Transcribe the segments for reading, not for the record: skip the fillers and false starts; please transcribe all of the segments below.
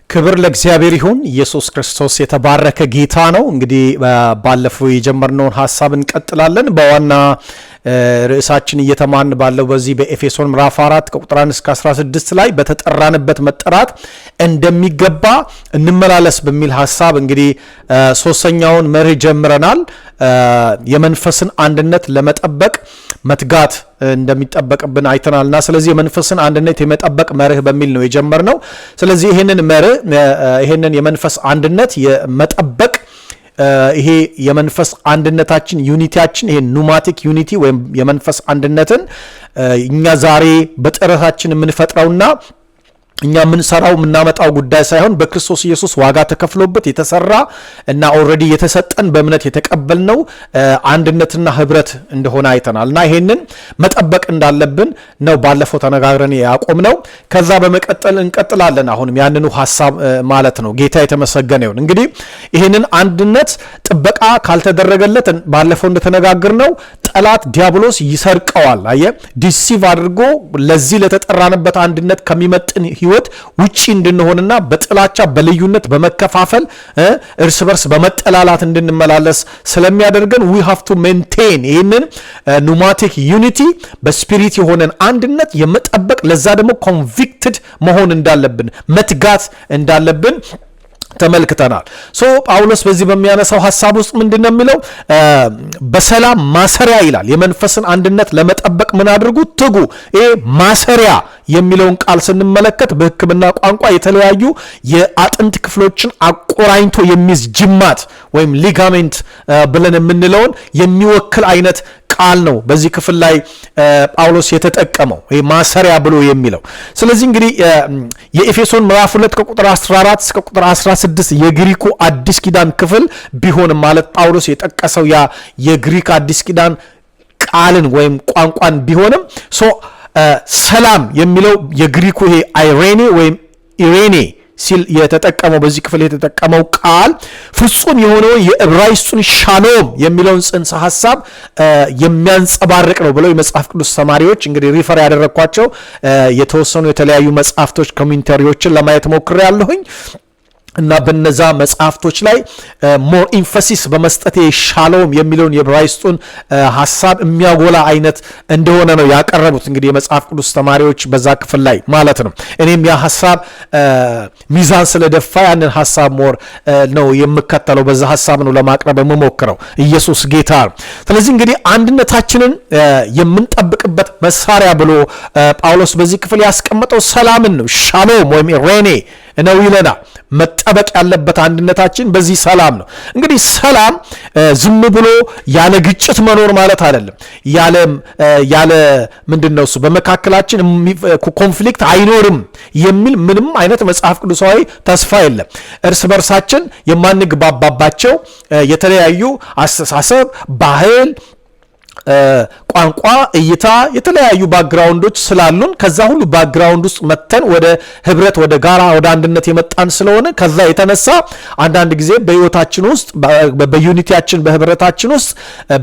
ክብር ለእግዚአብሔር ይሁን። ኢየሱስ ክርስቶስ የተባረከ ጌታ ነው። እንግዲህ ባለፈው የጀመርነውን ሐሳብ እንቀጥላለን። በዋና ርዕሳችን እየተማርን ባለው በዚህ በኤፌሶን ምዕራፍ 4 ከቁጥር 1 እስከ 16 ላይ በተጠራንበት መጠራት እንደሚገባ እንመላለስ በሚል ሐሳብ እንግዲህ ሶስተኛውን መርህ ጀምረናል። የመንፈስን አንድነት ለመጠበቅ መትጋት እንደሚጠበቅብን አይተናልና ስለዚህ የመንፈስን አንድነት የመጠበቅ መርህ በሚል ነው የጀመርነው። ስለዚህ ይሄንን መርህ ይሄንን የመንፈስ አንድነት የመጠበቅ ይሄ የመንፈስ አንድነታችን ዩኒቲያችን ይሄ ኑማቲክ ዩኒቲ ወይም የመንፈስ አንድነትን እኛ ዛሬ በጥረታችን የምንፈጥረውና እኛ የምንሰራው የምናመጣው ጉዳይ ሳይሆን በክርስቶስ ኢየሱስ ዋጋ ተከፍሎበት የተሰራ እና ኦልሬዲ የተሰጠን በእምነት የተቀበልነው አንድነትና ህብረት እንደሆነ አይተናልና ይሄንን መጠበቅ እንዳለብን ነው ባለፈው ተነጋግረን ያቆምነው። ከዛ በመቀጠል እንቀጥላለን። አሁንም ያንኑ ሐሳብ ማለት ነው። ጌታ የተመሰገነ ይሁን። እንግዲህ ይሄንን አንድነት ጥበቃ ካልተደረገለት ባለፈው እንደተነጋገርነው ጠላት ዲያብሎስ ይሰርቀዋል። ዲሲቭ አድርጎ ለዚህ ለተጠራንበት አንድነት ከሚመጥን ህይወት ውጪ እንድንሆንና በጥላቻ በልዩነት በመከፋፈል እርስ በርስ በመጠላላት እንድንመላለስ ስለሚያደርገን we have to maintain ይህንን ኑማቲክ ዩኒቲ በስፒሪት የሆነን አንድነት የመጠበቅ ለዛ ደግሞ ኮንቪክትድ መሆን እንዳለብን መትጋት እንዳለብን ተመልክተናል። ጳውሎስ በዚህ በሚያነሳው ሐሳብ ውስጥ ምንድነው የሚለው? በሰላም ማሰሪያ ይላል። የመንፈስን አንድነት ለመጠበቅ ምን አድርጉ? ትጉ። ይሄ ማሰሪያ የሚለውን ቃል ስንመለከት በሕክምና ቋንቋ የተለያዩ የአጥንት ክፍሎችን አቆራኝቶ የሚይዝ ጅማት ወይም ሊጋሜንት ብለን የምንለውን የሚወክል አይነት ቃል ነው በዚህ ክፍል ላይ ጳውሎስ የተጠቀመው ይሄ ማሰሪያ ብሎ የሚለው። ስለዚህ እንግዲህ የኤፌሶን ምዕራፍ 2 ከቁጥር 14 እስከ ቁጥር 16 የግሪኩ አዲስ ኪዳን ክፍል ቢሆንም ማለት ጳውሎስ የጠቀሰው ያ የግሪክ አዲስ ኪዳን ቃልን ወይም ቋንቋን ቢሆንም ሰላም የሚለው የግሪኩ ይሄ አይሬኔ ወይም ኢሬኔ ሲል የተጠቀመው በዚህ ክፍል የተጠቀመው ቃል ፍጹም የሆነው የዕብራይስጡን ሻሎም የሚለውን ጽንሰ ሐሳብ የሚያንጸባርቅ ነው ብለው የመጽሐፍ ቅዱስ ተማሪዎች እንግዲህ ሪፈር ያደረኳቸው የተወሰኑ የተለያዩ መጽሐፍቶች ኮሜንታሪዎችን ለማየት ሞክሬያለሁኝ እና በነዛ መጽሐፍቶች ላይ ሞር ኢንፈሲስ በመስጠት ሻሎም የሚለውን የዕብራይስጡን ሐሳብ የሚያጎላ አይነት እንደሆነ ነው ያቀረቡት እንግዲህ የመጽሐፍ ቅዱስ ተማሪዎች በዛ ክፍል ላይ ማለት ነው። እኔም ያ ሐሳብ ሚዛን ስለደፋ ያንን ሐሳብ ሞር ነው የምከተለው። በዛ ሐሳብ ነው ለማቅረብ የምሞክረው። ኢየሱስ ጌታ ነው። ስለዚህ እንግዲህ አንድነታችንን የምንጠብቅበት መሳሪያ ብሎ ጳውሎስ በዚህ ክፍል ያስቀመጠው ሰላምን ነው። ሻሎም ወይም ኢሬኔ ነው ይለናል። መጠበቅ ያለበት አንድነታችን በዚህ ሰላም ነው። እንግዲህ ሰላም ዝም ብሎ ያለ ግጭት መኖር ማለት አይደለም። ያለ ምንድነው እሱ በመካከላችን ኮንፍሊክት አይኖርም የሚል ምንም አይነት መጽሐፍ ቅዱሳዊ ተስፋ የለም። እርስ በርሳችን የማንግባባባቸው የተለያዩ አስተሳሰብ፣ ባህል፣ ቋንቋ፣ እይታ የተለያዩ ባክግራውንዶች ስላሉን ከዛ ሁሉ ባክግራውንድ ውስጥ መተን ወደ ህብረት ወደ ጋራ ወደ አንድነት የመጣን ስለሆነ ከዛ የተነሳ አንዳንድ ጊዜ በህይወታችን ውስጥ በዩኒቲያችን በህብረታችን ውስጥ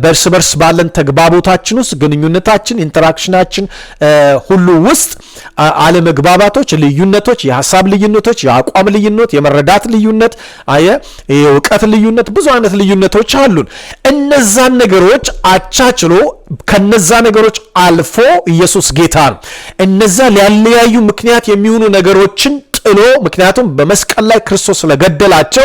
በእርስ በርስ ባለን ተግባቦታችን ውስጥ ግንኙነታችን ኢንተራክሽናችን ሁሉ ውስጥ አለመግባባቶች፣ ልዩነቶች፣ የሐሳብ ልዩነቶች፣ የአቋም ልዩነት፣ የመረዳት ልዩነት፣ የእውቀት ልዩነት ብዙ አይነት ልዩነቶች አሉን። እነዛን ነገሮች አቻችሎ ከነዛ ነገሮች አልፎ ኢየሱስ ጌታ ነው። እነዛ ሊያለያዩ ምክንያት የሚሆኑ ነገሮችን ጥሎ ምክንያቱም በመስቀል ላይ ክርስቶስ ስለገደላቸው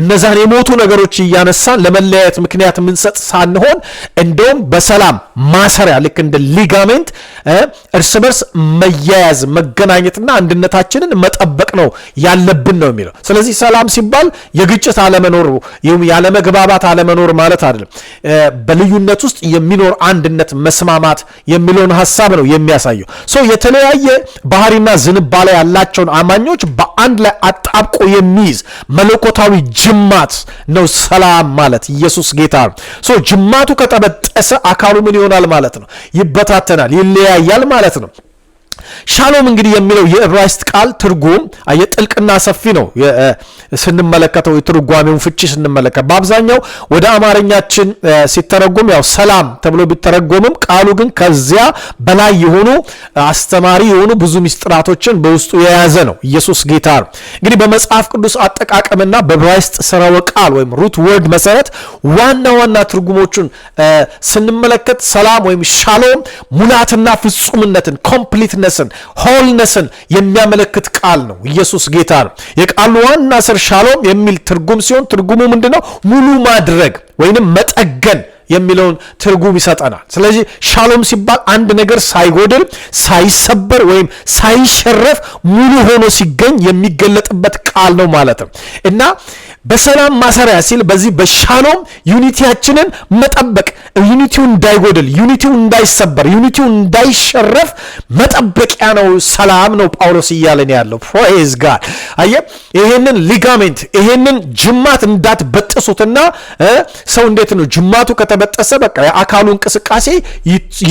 እነዛን የሞቱ ነገሮች እያነሳን ለመለያየት ምክንያት የምንሰጥ ሳንሆን እንደውም በሰላም ማሰሪያ ልክ እንደ ሊጋሜንት እርስ በርስ መያያዝ መገናኘትና አንድነታችንን መጠበቅ ነው ያለብን ነው የሚለው። ስለዚህ ሰላም ሲባል የግጭት አለመኖር ያለመግባባት አለመኖር ማለት አይደለም። በልዩነት ውስጥ የሚኖር አንድነት መስማማት የሚለውን ሐሳብ ነው የሚያሳየው። የተለያየ ባህሪና ዝንባሌ ያላቸውን አማኞች በአንድ ላይ አጣብቆ የሚይዝ መለኮታዊ ጅማት ነው ሰላም ማለት። ኢየሱስ ጌታ ነው። ጅማቱ ከተበጠሰ አካሉ ምን ይሆናል ማለት ነው? ይበታተናል፣ ይለያያል ማለት ነው። ሻሎም እንግዲህ የሚለው የዕብራይስጥ ቃል ትርጉም ጥልቅና ሰፊ ነው። ስንመለከተው የትርጓሜውን ፍቺ ስንመለከት በአብዛኛው ወደ አማርኛችን ሲተረጎም ያው ሰላም ተብሎ ቢተረጎምም ቃሉ ግን ከዚያ በላይ የሆኑ አስተማሪ የሆኑ ብዙ ምስጢራቶችን በውስጡ የያዘ ነው። ኢየሱስ ጌታ ነው። እንግዲህ በመጽሐፍ ቅዱስ አጠቃቀምና በዕብራይስጥ ስርወ ቃል ወይም ሩት ወርድ መሰረት ዋና ዋና ትርጉሞቹን ስንመለከት ሰላም ወይም ሻሎም ሙላትና ፍጹምነትን፣ ኮምፕሊትነስን፣ ሆልነስን የሚያመለክት ቃል ነው። ኢየሱስ ጌታ ነው። የቃሉ ዋና ስር ሻሎም የሚል ትርጉም ሲሆን ትርጉሙ ምንድነው? ሙሉ ማድረግ ወይንም መጠገን የሚለውን ትርጉም ይሰጠናል። ስለዚህ ሻሎም ሲባል አንድ ነገር ሳይጎድል ሳይሰበር ወይም ሳይሸረፍ ሙሉ ሆኖ ሲገኝ የሚገለጥበት ቃል ነው ማለት ነው እና በሰላም ማሰሪያ ሲል በዚህ በሻሎም ዩኒቲያችንን መጠበቅ፣ ዩኒቲው እንዳይጎድል፣ ዩኒቲው እንዳይሰበር፣ ዩኒቲው እንዳይሸረፍ መጠበቂያ ነው ሰላም ነው ጳውሎስ እያለን ያለው። ፕሬዝ ጋድ። አየ ይሄንን ሊጋሜንት ይሄንን ጅማት እንዳትበጥሱትና ሰው እንዴት ነው ጅማቱ ከተበጠሰ በቃ የአካሉ እንቅስቃሴ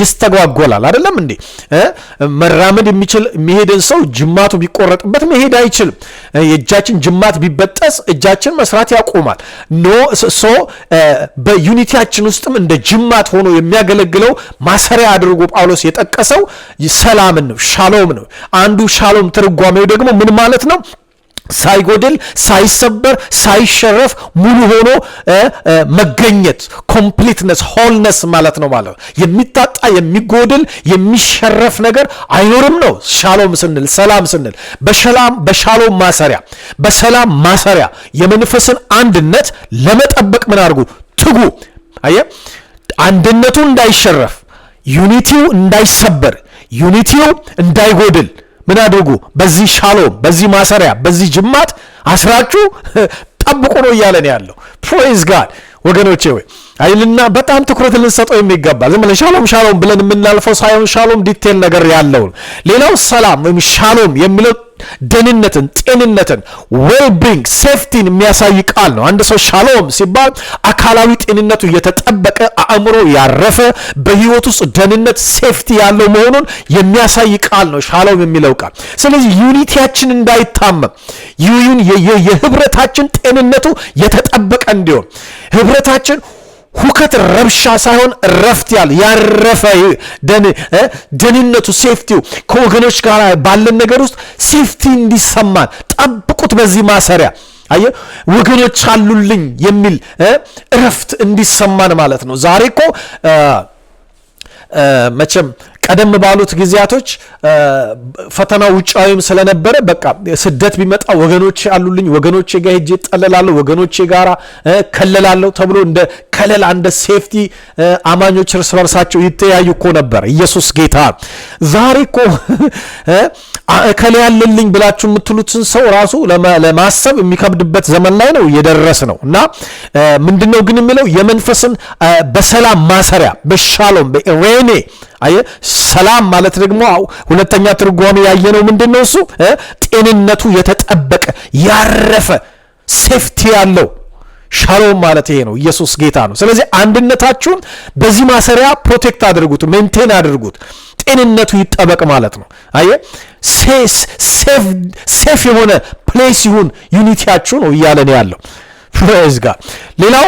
ይስተጓጎላል አይደለም እንዴ? መራመድ የሚሄድን ሰው ጅማቱ ቢቆረጥበት መሄድ አይችልም። የእጃችን ጅማት ቢበጠስ እጃችን መስራት ያቆማል። በዩኒቲያችን ውስጥም እንደ ጅማት ሆኖ የሚያገለግለው ማሰሪያ አድርጎ ጳውሎስ የጠቀሰው ሰላምን ነው፣ ሻሎም ነው። አንዱ ሻሎም ትርጓሜው ደግሞ ምን ማለት ነው? ሳይጎድል ሳይሰበር ሳይሸረፍ ሙሉ ሆኖ መገኘት፣ ኮምፕሊትነስ፣ ሆልነስ ማለት ነው። የሚታጣ የሚጎድል የሚሸረፍ ነገር አይኖርም ነው ሻሎም ስንል፣ ሰላም ስንል። በሻሎም ማሰሪያ በሰላም ማሰሪያ የመንፈስን አንድነት ለመጠበቅ ምን አድርጉ? ትጉ። አየ አንድነቱ እንዳይሸረፍ፣ ዩኒቲው እንዳይሰበር፣ ዩኒቲው እንዳይጎድል ምን አድርጉ? በዚህ ሻሎም በዚህ ማሰሪያ በዚህ ጅማት አስራችሁ ጠብቁ ነው እያለን ያለው። ፕሬዝ ጋድ ወገኖቼ ወይ አይልና በጣም ትኩረት ልንሰጠው የሚገባ ዝም ብለን ሻሎም ሻሎም ብለን የምናልፈው ሳይሆን ሻሎም ዲቴል ነገር ያለው። ሌላው ሰላም ወይም ሻሎም የሚለው ደህንነትን፣ ጤንነትን፣ ዌልቢንግ፣ ሴፍቲን የሚያሳይ ቃል ነው። አንድ ሰው ሻሎም ሲባል አካላዊ ጤንነቱ የተጠበቀ፣ አእምሮ ያረፈ፣ በህይወት ውስጥ ደህንነት ሴፍቲ ያለው መሆኑን የሚያሳይ ቃል ነው ሻሎም የሚለው ቃል። ስለዚህ ዩኒቲያችን እንዳይታመም የህብረታችን ጤንነቱ የተጠበቀ እንዲሆን ህብረታችን ሁከት ረብሻ ሳይሆን ረፍት ያረፈ ደህንነቱ ሴፍቲው ከወገኖች ጋር ባለን ነገር ውስጥ ሴፍቲ እንዲሰማን ጠብቁት። በዚህ ማሰሪያ አየ ወገኖች አሉልኝ የሚል ረፍት እንዲሰማን ማለት ነው። ዛሬ እኮ መቼም ቀደም ባሉት ጊዜያቶች ፈተና ውጫዊም ስለነበረ በቃ ስደት ቢመጣ ወገኖቼ አሉልኝ፣ ወገኖቼ ጋር ሄጄ እጠለላለሁ፣ ወገኖቼ ጋራ ከለላለሁ ተብሎ እንደ ከለላ እንደ ሴፍቲ አማኞች እርስ በርሳቸው ይተያዩ እኮ ነበር። ኢየሱስ ጌታ። ዛሬ እኮ እከሌ ያለልኝ ብላችሁ የምትሉትን ሰው ራሱ ለማሰብ የሚከብድበት ዘመን ላይ ነው እየደረስ ነው እና ምንድነው ግን የሚለው የመንፈስን በሰላም ማሰሪያ በሻሎም በኢሬኔ አየ ሰላም ማለት ደግሞ ሁለተኛ ትርጓሜ ያየነው ምንድነው? እሱ ጤንነቱ የተጠበቀ ያረፈ ሴፍቲ ያለው ሻሎም ማለት ይሄ ነው። ኢየሱስ ጌታ ነው። ስለዚህ አንድነታችሁን በዚህ ማሰሪያ ፕሮቴክት አድርጉት፣ ሜንቴን አድርጉት፣ ጤንነቱ ይጠበቅ ማለት ነው። አየ ሴፍ የሆነ ፕሌስ ይሁን ዩኒቲያችሁ ነው እያለን ያለው። ፕሬዝ ጋድ። ሌላው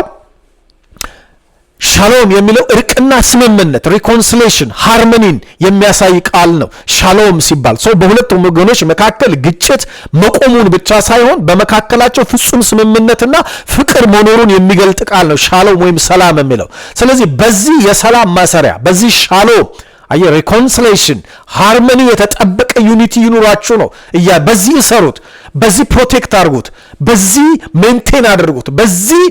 ሻሎም የሚለው እርቅና ስምምነት ሪኮንሲሌሽን ሃርመኒን የሚያሳይ ቃል ነው። ሻሎም ሲባል ሰው በሁለቱም ወገኖች መካከል ግጭት መቆሙን ብቻ ሳይሆን በመካከላቸው ፍጹም ስምምነትና ፍቅር መኖሩን የሚገልጥ ቃል ነው ሻሎም ወይም ሰላም የሚለው። ስለዚህ በዚህ የሰላም ማሰሪያ በዚህ ሻሎም አየ ሪኮንሲሌሽን ሃርመኒ የተጠበቀ ዩኒቲ ይኑራችሁ ነው በዚህ እሰሩት፣ በዚህ ፕሮቴክት አድርጉት፣ በዚህ ሜንቴን አድርጉት፣ በዚህ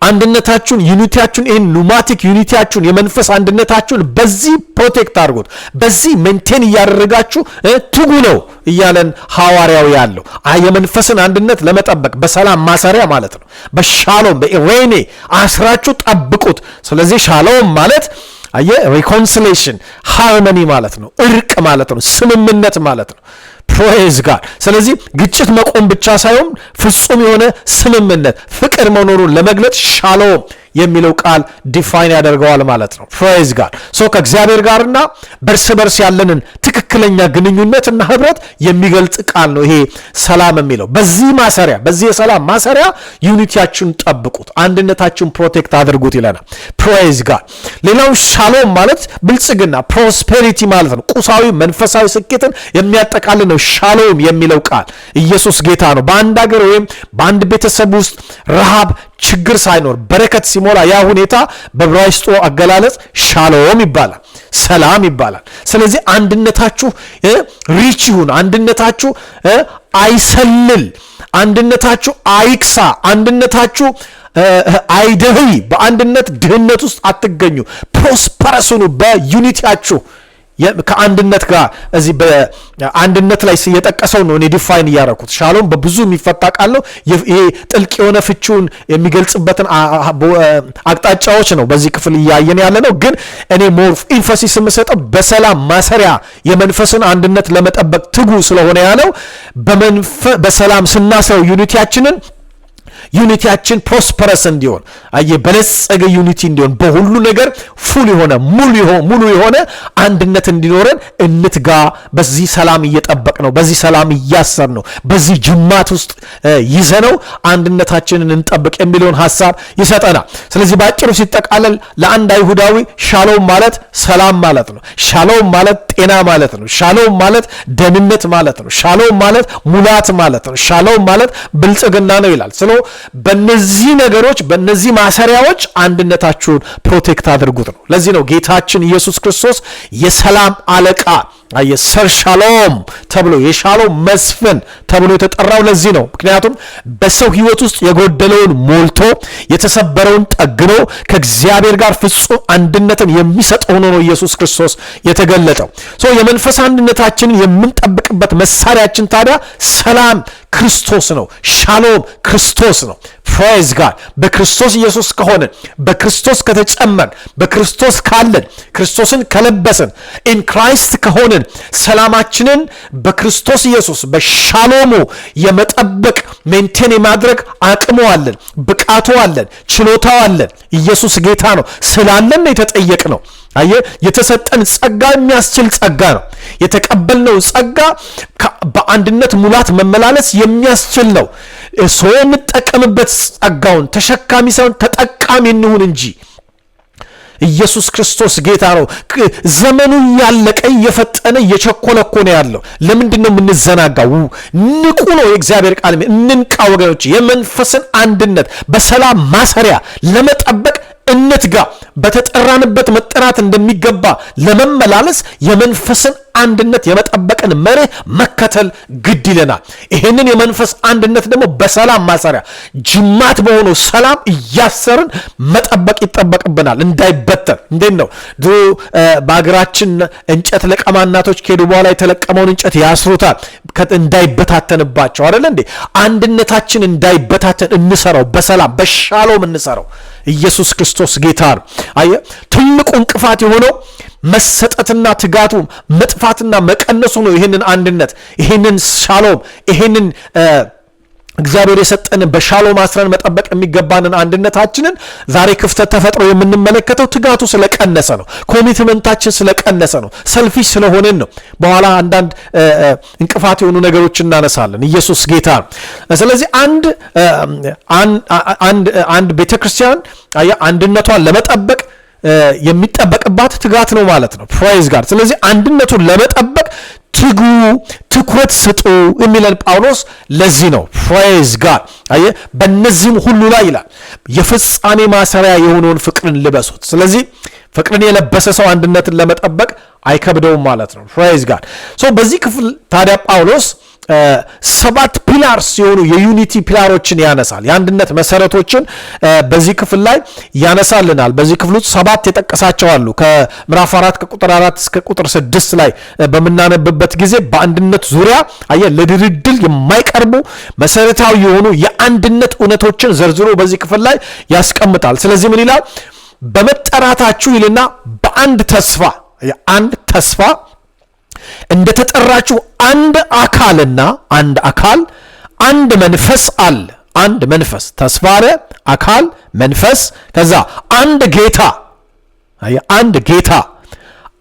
አንድነታችሁን ዩኒቲያችሁን ይህን ኑማቲክ ዩኒቲያችሁን የመንፈስ አንድነታችሁን በዚህ ፕሮቴክት አድርጉት፣ በዚህ ሜንቴን እያደረጋችሁ ትጉ ነው እያለን ሐዋርያው ያለው የመንፈስን አንድነት ለመጠበቅ በሰላም ማሰሪያ ማለት ነው። በሻሎም በኢሬኔ አስራችሁ ጠብቁት። ስለዚህ ሻሎም ማለት ሪኮንሲሌሽን ሃርመኒ ማለት ነው፣ እርቅ ማለት ነው፣ ስምምነት ማለት ነው። ፕሬዝ ጋድ። ስለዚህ ግጭት መቆም ብቻ ሳይሆን ፍጹም የሆነ ስምምነት ፍቅር መኖሩን ለመግለጽ ሻሎም የሚለው ቃል ዲፋይን ያደርገዋል ማለት ነው። ፕሬዝ ጋድ። ሶ ከእግዚአብሔር ጋርና በርስ በርስ ያለንን ትክክለኛ ግንኙነትና ህብረት የሚገልጽ ቃል ነው ይሄ ሰላም የሚለው። በዚህ የሰላም ማሰሪያ ዩኒቲያችሁን ጠብቁት፣ አንድነታችሁን ፕሮቴክት አድርጉት ይለናል። ፕሬዝ ጋድ። ሌላው ሻሎም ማለት ብልጽግና ፕሮስፔሪቲ ማለት ነው። ቁሳዊ መንፈሳዊ ስኬትን የሚያጠቃልል ነው ሻሎም የሚለው ቃል። ኢየሱስ ጌታ ነው። በአንድ ሀገር ወይም በአንድ ቤተሰብ ውስጥ ረሃብ፣ ችግር ሳይኖር በረከት ሲሞላ ያ ሁኔታ በዕብራይስጡ አገላለጽ ሻሎም ይባላል፣ ሰላም ይባላል። ስለዚህ አንድነታችሁ ሪች ይሁን፣ አንድነታችሁ አይሰልል፣ አንድነታችሁ አይክሳ፣ አንድነታችሁ አይደህይ። በአንድነት ድህነት ውስጥ አትገኙ። ፕሮስፐረስ ሁኑ በዩኒቲያችሁ ከአንድነት ጋር። እዚህ በአንድነት ላይ የጠቀሰው ነው እኔ ዲፋይን እያደረኩት። ሻሎም በብዙ የሚፈታ ቃል ነው። ይሄ ጥልቅ የሆነ ፍቺውን የሚገልጽበትን አቅጣጫዎች ነው በዚህ ክፍል እያየን ያለ ነው። ግን እኔ ሞር ኢንፈሲስ የምሰጠው በሰላም ማሰሪያ የመንፈስን አንድነት ለመጠበቅ ትጉ ስለሆነ ያለው በሰላም ስናስረው ዩኒቲያችን ፕሮስፐረስ እንዲሆን የበለጸገ ዩኒቲ እንዲሆን በሁሉ ነገር ፉል የሆነ ሙሉ የሆነ አንድነት እንዲኖረን እንትጋ። በዚህ ሰላም እየጠበቅ ነው፣ በዚህ ሰላም እያሰር ነው፣ በዚህ ጅማት ውስጥ ይዘነው አንድነታችንን እንጠብቅ የሚለውን ሀሳብ ይሰጠናል። ስለዚህ በአጭሩ ሲጠቃለል ለአንድ አይሁዳዊ ሻሎም ማለት ሰላም ማለት ነው። ሻሎም ማለት ጤና ማለት ነው። ሻሎም ማለት ደህንነት ማለት ነው። ሻሎም ማለት ሙላት ማለት ነው። ሻሎም ማለት ብልጽግና ነው ይላል። በእነዚህ ነገሮች በእነዚህ ማሰሪያዎች አንድነታችሁን ፕሮቴክት አድርጉት ነው። ለዚህ ነው ጌታችን ኢየሱስ ክርስቶስ የሰላም አለቃ ሰር ሻሎም ተብሎ የሻሎም መስፍን ተብሎ የተጠራው ለዚህ ነው። ምክንያቱም በሰው ሕይወት ውስጥ የጎደለውን ሞልቶ የተሰበረውን ጠግኖ ከእግዚአብሔር ጋር ፍጹም አንድነትን የሚሰጥ ሆኖ ነው ኢየሱስ ክርስቶስ የተገለጠው። የመንፈስ አንድነታችንን የምንጠብቅበት መሳሪያችን ታዲያ ሰላም ክርስቶስ ነው። ሻሎም ክርስቶስ ነው። ፕሬዝ ጋድ። በክርስቶስ ኢየሱስ ከሆንን፣ በክርስቶስ ከተጨመርን፣ በክርስቶስ ካለን፣ ክርስቶስን ከለበስን፣ ኢን ክራይስት ከሆንን ሰላማችንን በክርስቶስ ኢየሱስ በሻሎሙ የመጠበቅ ሜንቴን የማድረግ አቅሙ አለን፣ ብቃቱ አለን፣ ችሎታው አለን። ኢየሱስ ጌታ ነው። ስላለን የተጠየቅ ነው። የተሰጠን ጸጋ የሚያስችል ጸጋ ነው። የተቀበልነው ጸጋ በአንድነት ሙላት መመላለስ የሚያስችል ነው። ሰው እንጠቀምበት ጸጋውን። ተሸካሚ ሳይሆን ተጠቃሚ እንሁን እንጂ። ኢየሱስ ክርስቶስ ጌታ ነው። ዘመኑ ያለቀ እየፈጠነ እየቸኮለ እኮ ነው ያለው። ለምንድን ነው የምንዘናጋው? ንቁ ነው የእግዚአብሔር ቃል። እንንቃ ወገኖች። የመንፈስን አንድነት በሰላም ማሰሪያ ለመጠበቅ እንትጋ። በተጠራንበት መጠራት እንደሚገባ ለመመላለስ የመንፈስን አንድነት የመጠበቅን መርህ መከተል ግድ ይለናል። ይሄንን የመንፈስ አንድነት ደግሞ በሰላም ማሰሪያ ጅማት በሆነው ሰላም እያሰርን መጠበቅ ይጠበቅብናል፣ እንዳይበተን። እንዴት ነው ድሮ በሀገራችን እንጨት ለቀማ እናቶች ከሄዱ በኋላ የተለቀመውን እንጨት ያስሩታል እንዳይበታተንባቸው አይደል እንዴ? አንድነታችን እንዳይበታተን እንሰራው፣ በሰላም በሻሎም እንሰራው። ኢየሱስ ክርስቶስ ጌታ ነው። ትልቁ እንቅፋት የሆነው መሰጠትና ትጋቱ መጥፋትና መቀነሱ ነው። ይሄንን አንድነት፣ ይሄንን ሻሎም፣ ይሄንን እግዚአብሔር የሰጠን በሻሎም አስረን መጠበቅ የሚገባንን አንድነታችንን ዛሬ ክፍተት ተፈጥሮ የምንመለከተው ትጋቱ ስለቀነሰ ነው። ኮሚትመንታችን ስለቀነሰ ነው። ሰልፊሽ ስለሆነን ነው። በኋላ አንዳንድ እንቅፋት የሆኑ ነገሮች እናነሳለን። ኢየሱስ ጌታ ነው። ስለዚህ አንድ ቤተክርስቲያን አንድነቷን ለመጠበቅ የሚጠበቅባት ትጋት ነው ማለት ነው። ፕሬዝ ጋድ። ስለዚህ አንድነቱን ለመጠበቅ ትጉ፣ ትኩረት ስጡ የሚለን ጳውሎስ ለዚህ ነው። ፕሬዝ ጋድ። በእነዚህም ሁሉ ላይ ይላል የፍጻሜ ማሰሪያ የሆነውን ፍቅርን ልበሱት። ስለዚህ ፍቅርን የለበሰ ሰው አንድነትን ለመጠበቅ አይከብደውም ማለት ነው። ፕሬዝ ጋድ። በዚህ ክፍል ታዲያ ጳውሎስ 7 ፒላርስ የሆኑ የዩኒቲ ፒላሮችን ያነሳል። የአንድነት መሰረቶችን በዚህ ክፍል ላይ ያነሳልናል። በዚህ ክፍል ውስጥ 7 የጠቀሳቸው አሉ። ከምዕራፍ 4 ከቁጥር 4 እስከ ቁጥር 6 ላይ በምናነብበት ጊዜ በአንድነት ዙሪያ ለድርድር የማይቀርቡ መሰረታዊ የሆኑ የአንድነት እውነቶችን ዘርዝሮ በዚህ ክፍል ላይ ያስቀምጣል። ስለዚህ ምን ይላል? በመጠራታችሁ ይልና በአንድ ተስፋ እንደተጠራችሁ አንድ አካልና አንድ መንፈስ አለ። አንድ መንፈስ፣ ተስፋ አለ፣ አካል፣ መንፈስ፣ ከዛ አንድ ጌታ፣ አንድ ጌታ፣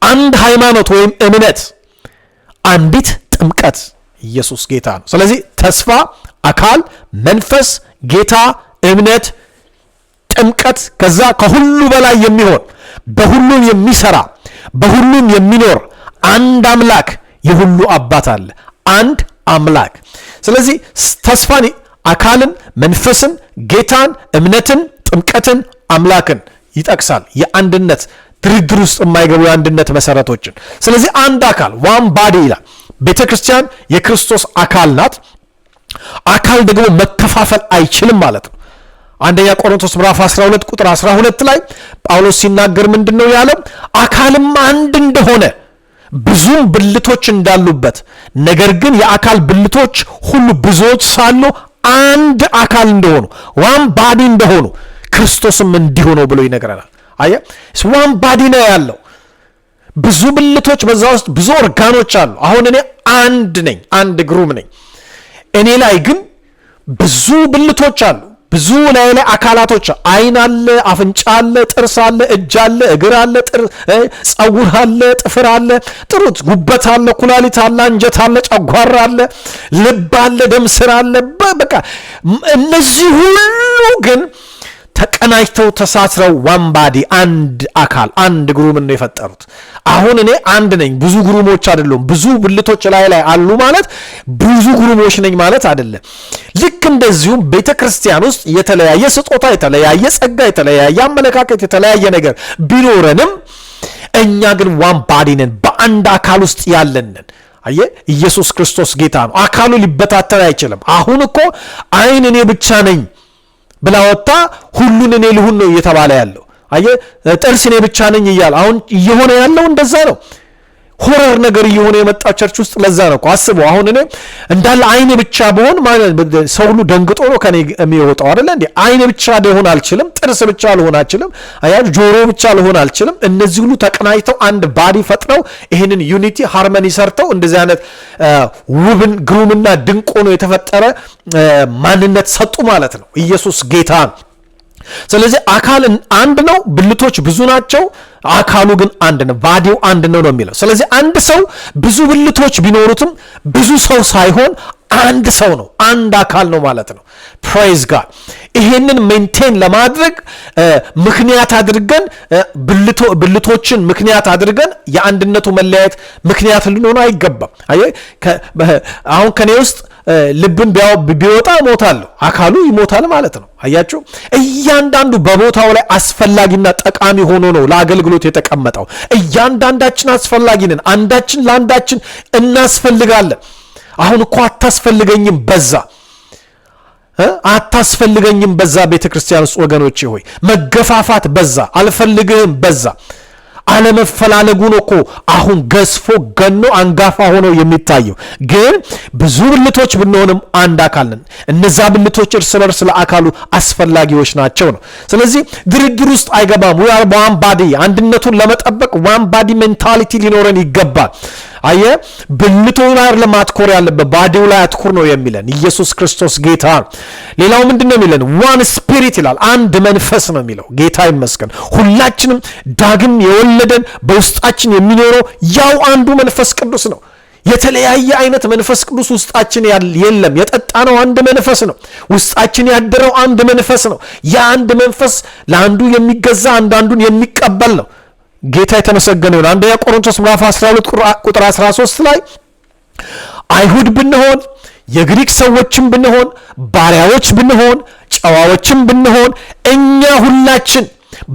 አንድ ሃይማኖት ወይም እምነት፣ አንዲት ጥምቀት። ኢየሱስ ጌታ ነው። ስለዚህ ተስፋ፣ አካል፣ መንፈስ፣ ጌታ፣ እምነት፣ ጥምቀት፣ ከዛ ከሁሉ በላይ የሚሆን በሁሉም የሚሰራ በሁሉም የሚኖር አንድ አምላክ የሁሉ አባት አለ። አንድ አምላክ። ስለዚህ ተስፋን፣ አካልን፣ መንፈስን፣ ጌታን፣ እምነትን፣ ጥምቀትን፣ አምላክን ይጠቅሳል። የአንድነት ድርድር ውስጥ የማይገቡ የአንድነት መሰረቶችን። ስለዚህ አንድ አካል ዋን ባዲ ይላል። ቤተ ክርስቲያን የክርስቶስ አካል ናት። አካል ደግሞ መከፋፈል አይችልም ማለት ነው። አንደኛ ቆሮንቶስ ምዕራፍ 12 ቁጥር 12 ላይ ጳውሎስ ሲናገር ምንድነው ያለው? አካልም አንድ እንደሆነ ብዙም ብልቶች እንዳሉበት፣ ነገር ግን የአካል ብልቶች ሁሉ ብዙዎች ሳሉ አንድ አካል እንደሆኑ፣ ዋን ባዲ እንደሆኑ ክርስቶስም እንዲሁ ነው ብሎ ይነግረናል። አየ ዋን ባዲ ነው ያለው። ብዙ ብልቶች፣ በዛ ውስጥ ብዙ ኦርጋኖች አሉ። አሁን እኔ አንድ ነኝ፣ አንድ ግሩም ነኝ። እኔ ላይ ግን ብዙ ብልቶች አሉ፣ ብዙ ላይ አካላቶች፣ አይን አለ፣ አፍንጫ አለ፣ ጥርስ አለ፣ እጅ አለ፣ እግር አለ፣ ጸጉር አለ፣ ጥፍር አለ፣ ጥሩት፣ ጉበት አለ፣ ኩላሊት አለ፣ አንጀት አለ፣ ጨጓራ አለ፣ ልብ አለ፣ ደም ስር አለ። በቃ እነዚህ ሁሉ ግን ተቀናጅተው ተሳስረው ዋን ባዲ አንድ አካል አንድ ግሩም ነው የፈጠሩት። አሁን እኔ አንድ ነኝ፣ ብዙ ግሩሞች አይደሉም። ብዙ ብልቶች ላይ አሉ ማለት ብዙ ግሩሞች ነኝ ማለት አይደለም። ልክ እንደዚሁም ቤተ ክርስቲያን ውስጥ የተለያየ ስጦታ፣ የተለያየ ጸጋ፣ የተለያየ አመለካከት፣ የተለያየ ነገር ቢኖረንም እኛ ግን ዋን ባዲ ነን፣ በአንድ አካል ውስጥ ያለንን። አየ ኢየሱስ ክርስቶስ ጌታ ነው። አካሉ ሊበታተን አይችልም። አሁን እኮ አይን እኔ ብቻ ነኝ ብላ ወጣ ሁሉን እኔ ልሁን ነው እየተባለ ያለው። አየ ጥርስ እኔ ብቻ ነኝ እያለ አሁን እየሆነ ያለው እንደዛ ነው። ሆረር ነገር እየሆነ የመጣው ቸርች ውስጥ ለዛ ነው። አስበው አሁን እኔ እንዳለ አይኔ ብቻ በሆን ማለት ሰው ሁሉ ደንግጦ ነው ከኔ የሚወጣው አይደለ እንዴ? አይኔ ብቻ ሊሆን አልችልም፣ ጥርስ ብቻ ሊሆን አልችልም፣ ጆሮ ብቻ ሊሆን አልችልም። እነዚህ ሁሉ ተቀናጅተው አንድ ባዲ ፈጥረው ይሄንን ዩኒቲ ሃርመኒ ሰርተው እንደዚህ አይነት ውብን ግሩምና ድንቅ ሆኖ የተፈጠረ ማንነት ሰጡ ማለት ነው። ኢየሱስ ጌታ ነው። ስለዚህ አካል አንድ ነው፣ ብልቶች ብዙ ናቸው፣ አካሉ ግን አንድ ነው፣ ባዲው አንድ ነው ነው የሚለው። ስለዚህ አንድ ሰው ብዙ ብልቶች ቢኖሩትም ብዙ ሰው ሳይሆን አንድ ሰው ነው፣ አንድ አካል ነው ማለት ነው። ፕሬዝ ጋድ። ይሄንን ሜንቴን ለማድረግ ምክንያት አድርገን ብልቶችን ምክንያት አድርገን የአንድነቱ መለያየት ምክንያት ልንሆን አይገባም። አሁን ከኔ ውስጥ ልብን ቢወጣ እሞታለሁ፣ አካሉ ይሞታል ማለት ነው። አያችሁ፣ እያንዳንዱ በቦታው ላይ አስፈላጊና ጠቃሚ ሆኖ ነው ለአገልግሎት የተቀመጠው። እያንዳንዳችን አስፈላጊ ነን፣ አንዳችን ለአንዳችን እናስፈልጋለን። አሁን እኮ አታስፈልገኝም በዛ፣ አታስፈልገኝም በዛ። ቤተክርስቲያን ውስጥ ወገኖቼ ሆይ መገፋፋት በዛ፣ አልፈልግህም በዛ። አለመፈላለጉ ነው እኮ አሁን ገዝፎ ገኖ አንጋፋ ሆኖ የሚታየው። ግን ብዙ ብልቶች ብንሆንም አንድ አካል ነን። እነዛ ብልቶች እርስ በርስ ለአካሉ አስፈላጊዎች ናቸው ነው። ስለዚህ ድርድር ውስጥ አይገባም። we are one body። አንድነቱን ለመጠበቅ ዋን ባዲ ሜንታሊቲ ሊኖረን ይገባል። አየ ብልቱ ላይ ለማትኮር ያለበት ባዲው ላይ አትኩር ነው የሚለን ኢየሱስ ክርስቶስ ጌታ። ሌላው ምንድነው የሚለን? ዋን ስፒሪት ይላል፣ አንድ መንፈስ ነው የሚለው። ጌታ ይመስገን። ሁላችንም ዳግም የወለደን በውስጣችን የሚኖረው ያው አንዱ መንፈስ ቅዱስ ነው። የተለያየ አይነት መንፈስ ቅዱስ ውስጣችን የለም። የጠጣነው አንድ መንፈስ ነው። ውስጣችን ያደረው አንድ መንፈስ ነው። ያ አንድ መንፈስ ለአንዱ የሚገዛ አንዳንዱን የሚቀበል ነው። ጌታ የተመሰገነ ይሁን። አንደኛ ቆሮንቶስ ምዕራፍ 12 ቁጥር 13 ላይ አይሁድ ብንሆን የግሪክ ሰዎችም ብንሆን ባሪያዎች ብንሆን ጨዋዎችም ብንሆን እኛ ሁላችን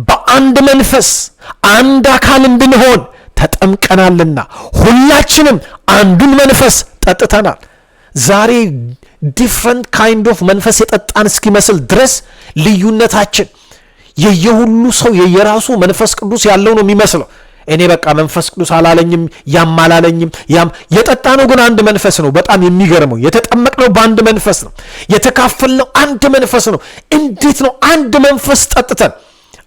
በአንድ መንፈስ አንድ አካል እንድንሆን ተጠምቀናልና ሁላችንም አንዱን መንፈስ ጠጥተናል። ዛሬ ዲፍረንት ካይንድ ኦፍ መንፈስ የጠጣን እስኪመስል ድረስ ልዩነታችን የየሁሉ ሰው የየራሱ መንፈስ ቅዱስ ያለው ነው የሚመስለው። እኔ በቃ መንፈስ ቅዱስ አላለኝም፣ ያም አላለኝም፣ ያም የጠጣነው ግን አንድ መንፈስ ነው። በጣም የሚገርመው የተጠመቅነው በአንድ መንፈስ ነው። የተካፈልነው አንድ መንፈስ ነው። እንዴት ነው አንድ መንፈስ ጠጥተን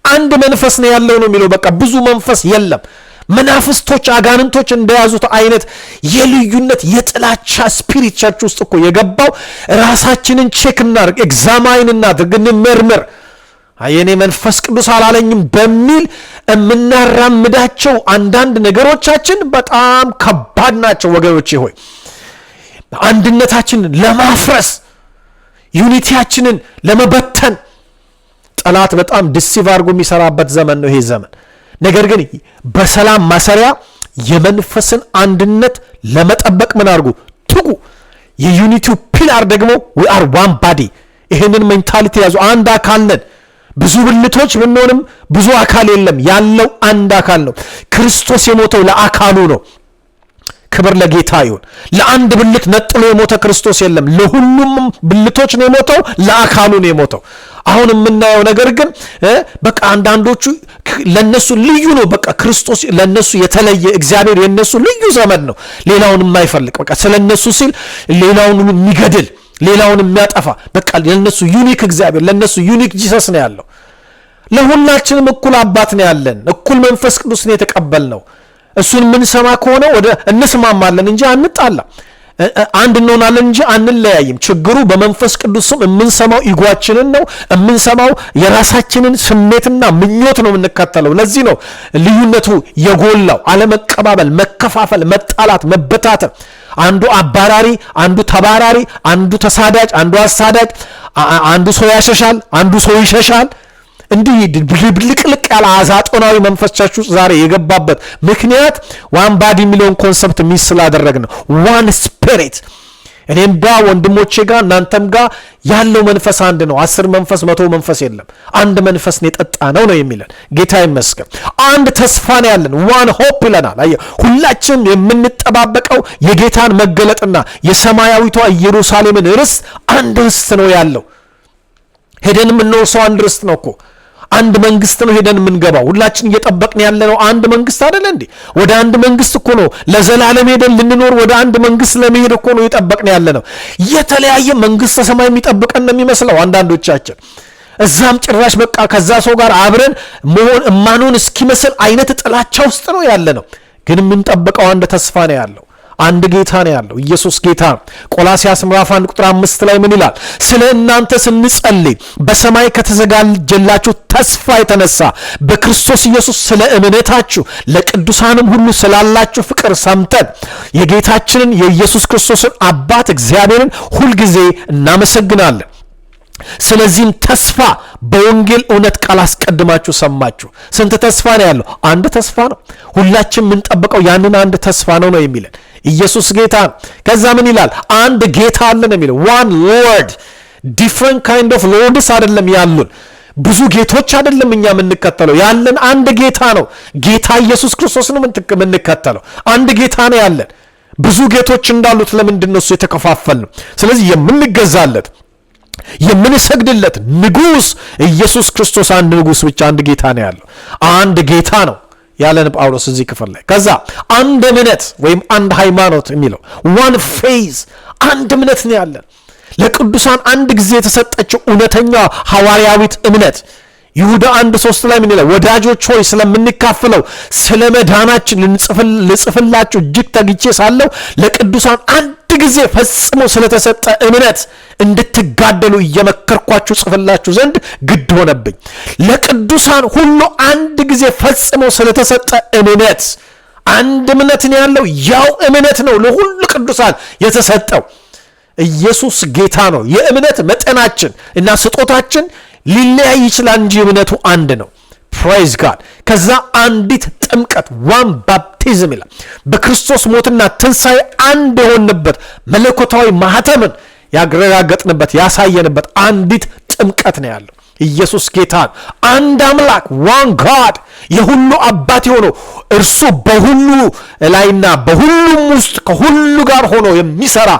አንድ መንፈስ ነው ያለው ነው የሚለው። በቃ ብዙ መንፈስ የለም። መናፍስቶች አጋንንቶች እንደያዙት አይነት የልዩነት የጥላቻ ስፒሪት ቸርች ውስጥ እኮ የገባው ራሳችንን ቼክ እናድርግ፣ ኤግዛማይን እናድርግ፣ እንመርምር። አየኔ መንፈስ ቅዱስ አላለኝም በሚል የምናራምዳቸው አንዳንድ ነገሮቻችን በጣም ከባድ ናቸው ወገኖቼ ሆይ። አንድነታችንን ለማፍረስ ዩኒቲያችንን ለመበተን ጠላት በጣም ዲሲቭ አድርጎ የሚሰራበት ዘመን ነው ይሄ ዘመን። ነገር ግን በሰላም ማሰሪያ የመንፈስን አንድነት ለመጠበቅ ምን አድርጉ? ትጉ። የዩኒቲው ፒላር ደግሞ we are one body። ይሄንን ሜንታሊቲ ያዙ። አንድ አካል ነን። ብዙ ብልቶች ብንሆንም ብዙ አካል የለም፣ ያለው አንድ አካል ነው። ክርስቶስ የሞተው ለአካሉ ነው። ክብር ለጌታ ይሁን። ለአንድ ብልት ነጥሎ የሞተ ክርስቶስ የለም። ለሁሉም ብልቶች ነው የሞተው፣ ለአካሉ ነው የሞተው። አሁን የምናየው ነገር ግን በቃ አንዳንዶቹ ለነሱ ልዩ ነው። በቃ ክርስቶስ ለነሱ የተለየ፣ እግዚአብሔር የነሱ ልዩ ዘመድ ነው። ሌላውን የማይፈልግ በቃ ስለነሱ ሲል ሌላውን የሚገድል ሌላውን የሚያጠፋ በቃ ለነሱ ዩኒክ እግዚአብሔር፣ ለነሱ ዩኒክ ጂሰስ ነው ያለው። ለሁላችንም እኩል አባት ነው ያለን፣ እኩል መንፈስ ቅዱስ ነው የተቀበልነው። እሱን የምንሰማ ከሆነ ወደ እንስማማለን እንጂ አንጣላ፣ አንድ እንሆናለን እንጂ አንለያይም። ችግሩ በመንፈስ ቅዱስም የምንሰማው ኢጓችንን ነው፣ የምንሰማው የራሳችንን ስሜትና ምኞት ነው የምንከተለው። ለዚህ ነው ልዩነቱ የጎላው። አለመቀባበል፣ መከፋፈል፣ መጣላት፣ መበታተን፣ አንዱ አባራሪ፣ አንዱ ተባራሪ፣ አንዱ ተሳዳጅ፣ አንዱ አሳዳጅ፣ አንዱ ሰው ያሸሻል፣ አንዱ ሰው ይሸሻል። እንዲህ ብልቅልቅ ያለ አዛጦናዊ መንፈስ ቸርች ውስጥ ዛሬ የገባበት ምክንያት ዋን ባዲ የሚለውን ኮንሰፕት ሚስ ስላደረግ ነው። ዋን ስፒሪት። እኔም ጋር ወንድሞቼ ጋር እናንተም ጋር ያለው መንፈስ አንድ ነው። 10 መንፈስ 100 መንፈስ የለም። አንድ መንፈስ ነው የጠጣ ነው የሚለን ጌታ ይመስገን። አንድ ተስፋ ነው ያለን፣ ዋን ሆፕ ይለናል። አየህ፣ ሁላችንም የምንጠባበቀው የጌታን መገለጥና የሰማያዊቷ ኢየሩሳሌምን ርስት አንድ ርስት ነው ያለው። ሄደን የምንወርሰው አንድ ርስት ነው እኮ፣ አንድ መንግስት ነው ሄደን የምንገባው። ሁላችን እየጠበቅን ያለነው አንድ መንግስት አይደለ እንዴ? ወደ አንድ መንግስት እኮ ነው ለዘላለም ሄደን ልንኖር፣ ወደ አንድ መንግስት ለመሄድ እኮ ነው እየጠበቅን ያለነው። የተለያየ መንግስተ ሰማይ የሚጠብቀን ነው የሚመስለው አንዳንዶቻችን። እዛም ጭራሽ በቃ ከዛ ሰው ጋር አብረን መሆን እማኑን እስኪመስል አይነት ጥላቻ ውስጥ ነው ያለነው። ግን የምንጠብቀው አንድ ተስፋ ነው ያለው፣ አንድ ጌታ ነው ያለው፣ ኢየሱስ ጌታ። ቆላስይስ ምዕራፍ 1 ቁጥር 5 ላይ ምን ይላል? ስለ እናንተ ስንጸልይ በሰማይ ከተዘጋጀላችሁ ተስፋ የተነሳ በክርስቶስ ኢየሱስ ስለ እምነታችሁ ለቅዱሳንም ሁሉ ስላላችሁ ፍቅር ሰምተን የጌታችንን የኢየሱስ ክርስቶስን አባት እግዚአብሔርን ሁልጊዜ እናመሰግናለን። ስለዚህም ተስፋ በወንጌል እውነት ቃል አስቀድማችሁ ሰማችሁ። ስንት ተስፋ ነው ያለው? አንድ ተስፋ ነው። ሁላችን የምንጠብቀው ያንን አንድ ተስፋ ነው የሚለን ኢየሱስ ጌታ። ከዛ ምን ይላል? አንድ ጌታ አለ ነው የሚለው። ዋን ሎርድ። ዲፍረንት ካይንድ ኦፍ ሎርድስ አይደለም ያሉን፣ ብዙ ጌቶች አይደለም እኛ የምንከተለው፣ ያለን አንድ ጌታ ነው። ጌታ ኢየሱስ ክርስቶስ ነው የምንከተለው። አንድ ጌታ ነው ያለን። ብዙ ጌቶች እንዳሉት ለምንድን ነው እሱ የተከፋፈልነው? ስለዚህ የምንገዛለት የምንሰግድለት ንጉስ ኢየሱስ ክርስቶስ አንድ ንጉስ ብቻ፣ አንድ ጌታ ነው ያለው። አንድ ጌታ ነው ያለን ጳውሎስ እዚህ ክፍል ላይ። ከዛ አንድ እምነት ወይም አንድ ሃይማኖት የሚለው ዋን ፌዝ፣ አንድ እምነት ነው ያለን። ለቅዱሳን አንድ ጊዜ የተሰጠችው እውነተኛ ሐዋርያዊት እምነት። ይሁዳ 1:3 ላይ ምን ይላል? ወዳጆች ሆይ ስለምንካፈለው ስለ መዳናችን ልጽፍላችሁ እጅግ ተግቼ ሳለሁ ለቅዱሳን አንድ ጊዜ ፈጽሞ ስለተሰጠ እምነት እንድትጋደሉ እየመከርኳችሁ ጽፍላችሁ ዘንድ ግድ ሆነብኝ። ለቅዱሳን ሁሉ አንድ ጊዜ ፈጽሞ ስለተሰጠ እምነት፣ አንድ እምነት ነው ያለው። ያው እምነት ነው ለሁሉ ቅዱሳን የተሰጠው። ኢየሱስ ጌታ ነው። የእምነት መጠናችን እና ስጦታችን ሊለያይ ይችላል እንጂ እምነቱ አንድ ነው። ፕራይዝ ጋድ። ከዛ አንዲት ጥምቀት ዋን ባፕቲዝም ይላል። በክርስቶስ ሞትና ትንሣኤ አንድ የሆንበት መለኮታዊ ማህተምን ያረጋገጥንበት ያሳየንበት አንዲት ጥምቀት ነው ያለው። ኢየሱስ ጌታ። አንድ አምላክ ዋን ጋድ፣ የሁሉ አባት የሆነው እርሱ በሁሉ ላይና በሁሉም ውስጥ ከሁሉ ጋር ሆኖ የሚሰራ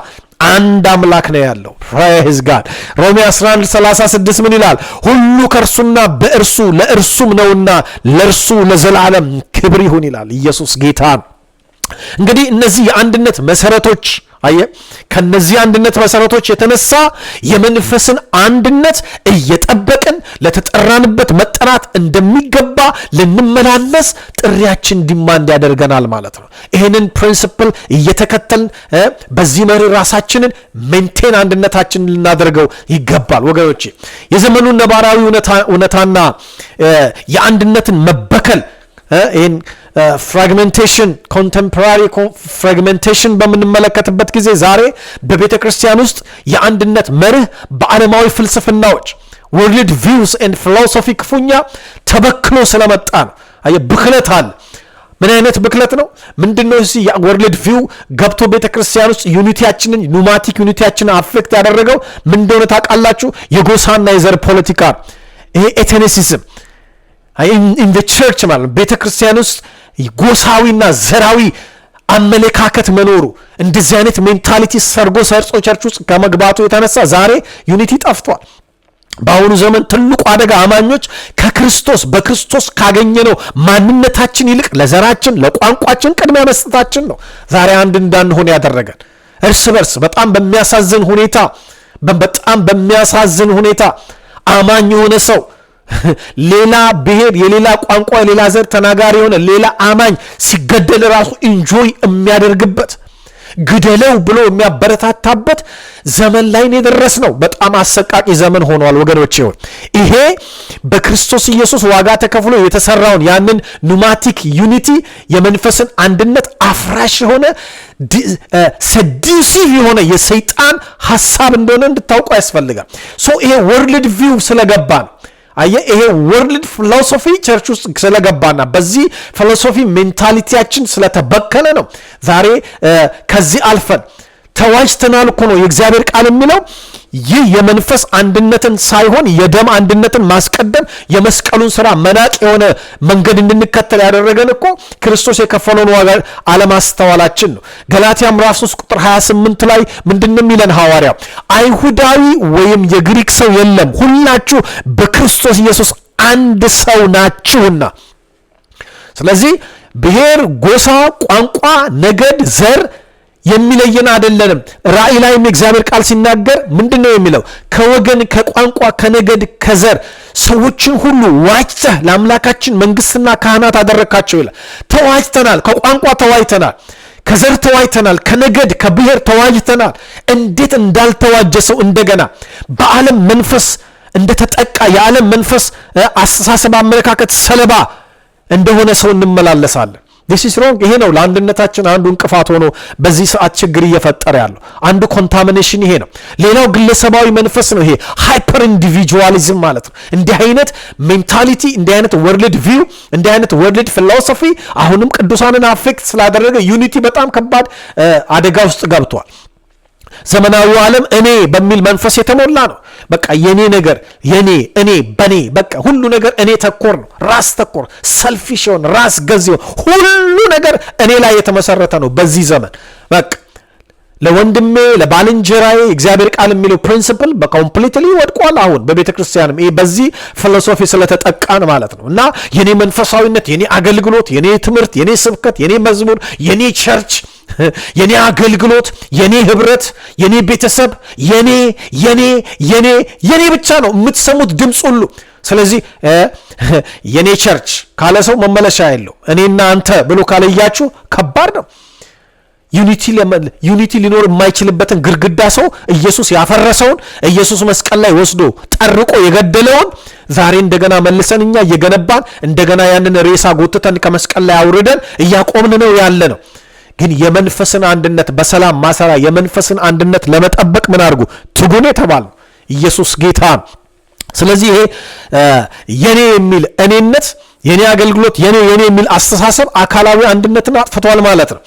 አንድ አምላክ ነው ያለው። ፕሬዝ ጋድ። ሮሜ 11:36 ምን ይላል? ሁሉ ከእርሱና በእርሱ ለእርሱም ነውና ለእርሱ ለዘላለም ክብር ይሁን ይላል። ኢየሱስ ጌታ። እንግዲህ እነዚህ የአንድነት መሰረቶች ከነዚህ አንድነት መሰረቶች የተነሳ የመንፈስን አንድነት እየጠበቅን ለተጠራንበት መጠራት እንደሚገባ ልንመላለስ ጥሪያችን ዲማንድ ያደርገናል ማለት ነው። ይህንን ፕሪንሲፕል እየተከተልን በዚህ መሪ ራሳችንን ሜንቴን አንድነታችንን ልናደርገው ይገባል ወገኖቼ። የዘመኑን ነባራዊ እውነታና የአንድነትን መበከል ይህን ፍራግሜንቴሽን ኮንቴምፖራሪ ፍራግሜንቴሽን በምንመለከትበት ጊዜ ዛሬ በቤተ ክርስቲያን ውስጥ የአንድነት መርህ በዓለማዊ ፍልስፍናዎች ወርልድ ቪውስ ኤንድ ፊሎሶፊ ክፉኛ ተበክሎ ስለመጣ ነው። ብክለት አለ። ምን አይነት ብክለት ነው? ምንድነው? እዚህ ወርልድ ቪው ገብቶ ቤተ ክርስቲያን ውስጥ ዩኒቲያችንን ኑማቲክ ዩኒቲያችንን አፌክት ያደረገው ምን እንደሆነ ታውቃላችሁ? የጎሳና የዘር ፖለቲካ፣ ይሄ ኤትኒሲዝም in the church ማለት ቤተ ክርስቲያን ውስጥ ጎሳዊና ዘራዊ አመለካከት መኖሩ እንደዚህ አይነት ሜንታሊቲ ሰርጎ ሰርጾ ቸርች ውስጥ ከመግባቱ የተነሳ ዛሬ ዩኒቲ ጠፍቷል። በአሁኑ ዘመን ትልቁ አደጋ አማኞች በክርስቶስ ካገኘነው ማንነታችን ይልቅ ለዘራችን ለቋንቋችን ቅድሚያ መስጠታችን ነው ዛሬ አንድ እንዳንሆን ያደረገን። እርስ በርስ በጣም በሚያሳዝን ሁኔታ አማኝ የሆነ ሰው ሌላ ብሔር የሌላ ቋንቋ የሌላ ዘር ተናጋሪ የሆነ ሌላ አማኝ ሲገደል ራሱ ኢንጆይ የሚያደርግበት ግደለው ብሎ የሚያበረታታበት ዘመን ላይ ነው የደረስነው። በጣም አሰቃቂ ዘመን ሆኗል ወገኖቼ። ይሄ በክርስቶስ ኢየሱስ ዋጋ ተከፍሎ የተሰራውን ያንን ኑማቲክ ዩኒቲ የመንፈስን አንድነት አፍራሽ የሆነ ሰዲሲቭ የሆነ የሰይጣን ሐሳብ እንደሆነ እንድታውቁ ያስፈልጋል። ይሄ ወርልድ ቪው ስለገባ ነው። ይሄ ወርልድ ፊሎሶፊ ቸርች ውስጥ ስለገባና በዚህ ፊሎሶፊ ሜንታሊቲያችን ስለተበከለ ነው ዛሬ ከዚህ አልፈን ተዋጅተናል እኮ ነው የእግዚአብሔር ቃል የሚለው። ይህ የመንፈስ አንድነትን ሳይሆን የደም አንድነትን ማስቀደም የመስቀሉን ስራ መናቅ የሆነ መንገድ እንድንከተል ያደረገን እኮ ክርስቶስ የከፈለውን ዋጋ አለማስተዋላችን ነው። ገላትያ ምዕራፍ 3 ቁጥር 28 ላይ ምንድነው የሚለን ሐዋርያው? አይሁዳዊ ወይም የግሪክ ሰው የለም፣ ሁላችሁ በክርስቶስ ኢየሱስ አንድ ሰው ናችሁና። ስለዚህ ብሔር፣ ጎሳ፣ ቋንቋ፣ ነገድ፣ ዘር የሚለየን አይደለንም። ራእይ ላይ የእግዚአብሔር ቃል ሲናገር ምንድነው የሚለው? ከወገን ከቋንቋ ከነገድ ከዘር ሰዎችን ሁሉ ዋጅተህ ለአምላካችን መንግስትና ካህናት አደረካቸው ይላል። ተዋጅተናል። ከቋንቋ ተዋጅተናል፣ ከዘር ተዋጅተናል፣ ከነገድ ከብሔር ተዋጅተናል። እንዴት እንዳልተዋጀ ሰው እንደገና በዓለም መንፈስ እንደተጠቃ የዓለም መንፈስ አስተሳሰብ አመለካከት ሰለባ እንደሆነ ሰው እንመላለሳለን። this is wrong። ይሄ ነው ለአንድነታችን አንዱ እንቅፋት ሆኖ በዚህ ሰዓት ችግር እየፈጠረ ያለው አንዱ ኮንታሚኔሽን ይሄ ነው። ሌላው ግለሰባዊ መንፈስ ነው። ይሄ ሃይፐር ኢንዲቪጁዋሊዝም ማለት ነው። እንዲህ አይነት ሜንታሊቲ፣ እንዲህ አይነት ወርልድ ቪው፣ እንዲህ አይነት ወርልድ ፊሎሶፊ አሁንም ቅዱሳንን አፌክት ስላደረገ ዩኒቲ በጣም ከባድ አደጋ ውስጥ ገብቷል። ዘመናዊ ዓለም እኔ በሚል መንፈስ የተሞላ ነው። በቃ የኔ ነገር የኔ እኔ በኔ በቃ ሁሉ ነገር እኔ ተኮር ነው። ራስ ተኮር ሰልፊሽ ሆነ ራስ ገዝ ሁሉ ነገር እኔ ላይ የተመሰረተ ነው በዚህ ዘመን። በቃ ለወንድሜ ለባልንጀራዬ እግዚአብሔር ቃል የሚለው ፕሪንሲፕል በኮምፕሊትሊ ወድቋል። አሁን በቤተ ክርስቲያንም ይሄ በዚህ ፊሎሶፊ ስለተጠቃን ማለት ነው። እና የኔ መንፈሳዊነት፣ የኔ አገልግሎት፣ የኔ ትምህርት፣ የኔ ስብከት፣ የኔ መዝሙር፣ የኔ ቸርች፣ የኔ አገልግሎት፣ የኔ ህብረት፣ የኔ ቤተሰብ የኔ ብቻ ነው የምትሰሙት ድምፅ ሁሉ። ስለዚህ የኔ ቸርች ካለ ሰው መመለሻ የለው። እኔና አንተ ብሎ ካለያችሁ ከባድ ነው። ዩኒቲ ሊኖር የማይችልበትን ግድግዳ ሰው ኢየሱስ ያፈረሰውን ኢየሱስ መስቀል ላይ ወስዶ ጠርቆ የገደለውን ዛሬ እንደገና መልሰን እኛ እየገነባን እንደገና ያንን ሬሳ ጎትተን ከመስቀል ላይ አውርደን እያቆምን ነው ያለ ነው። ግን የመንፈስን አንድነት በሰላም ማሰራ የመንፈስን አንድነት ለመጠበቅ ምን አድርጉ? ትጉን የተባለው ኢየሱስ ጌታ። ስለዚህ ይሄ የኔ የሚል እኔነት፣ የኔ አገልግሎት፣ የኔ የሚል አስተሳሰብ አካላዊ አንድነትን አጥፍቷል ማለት ነው።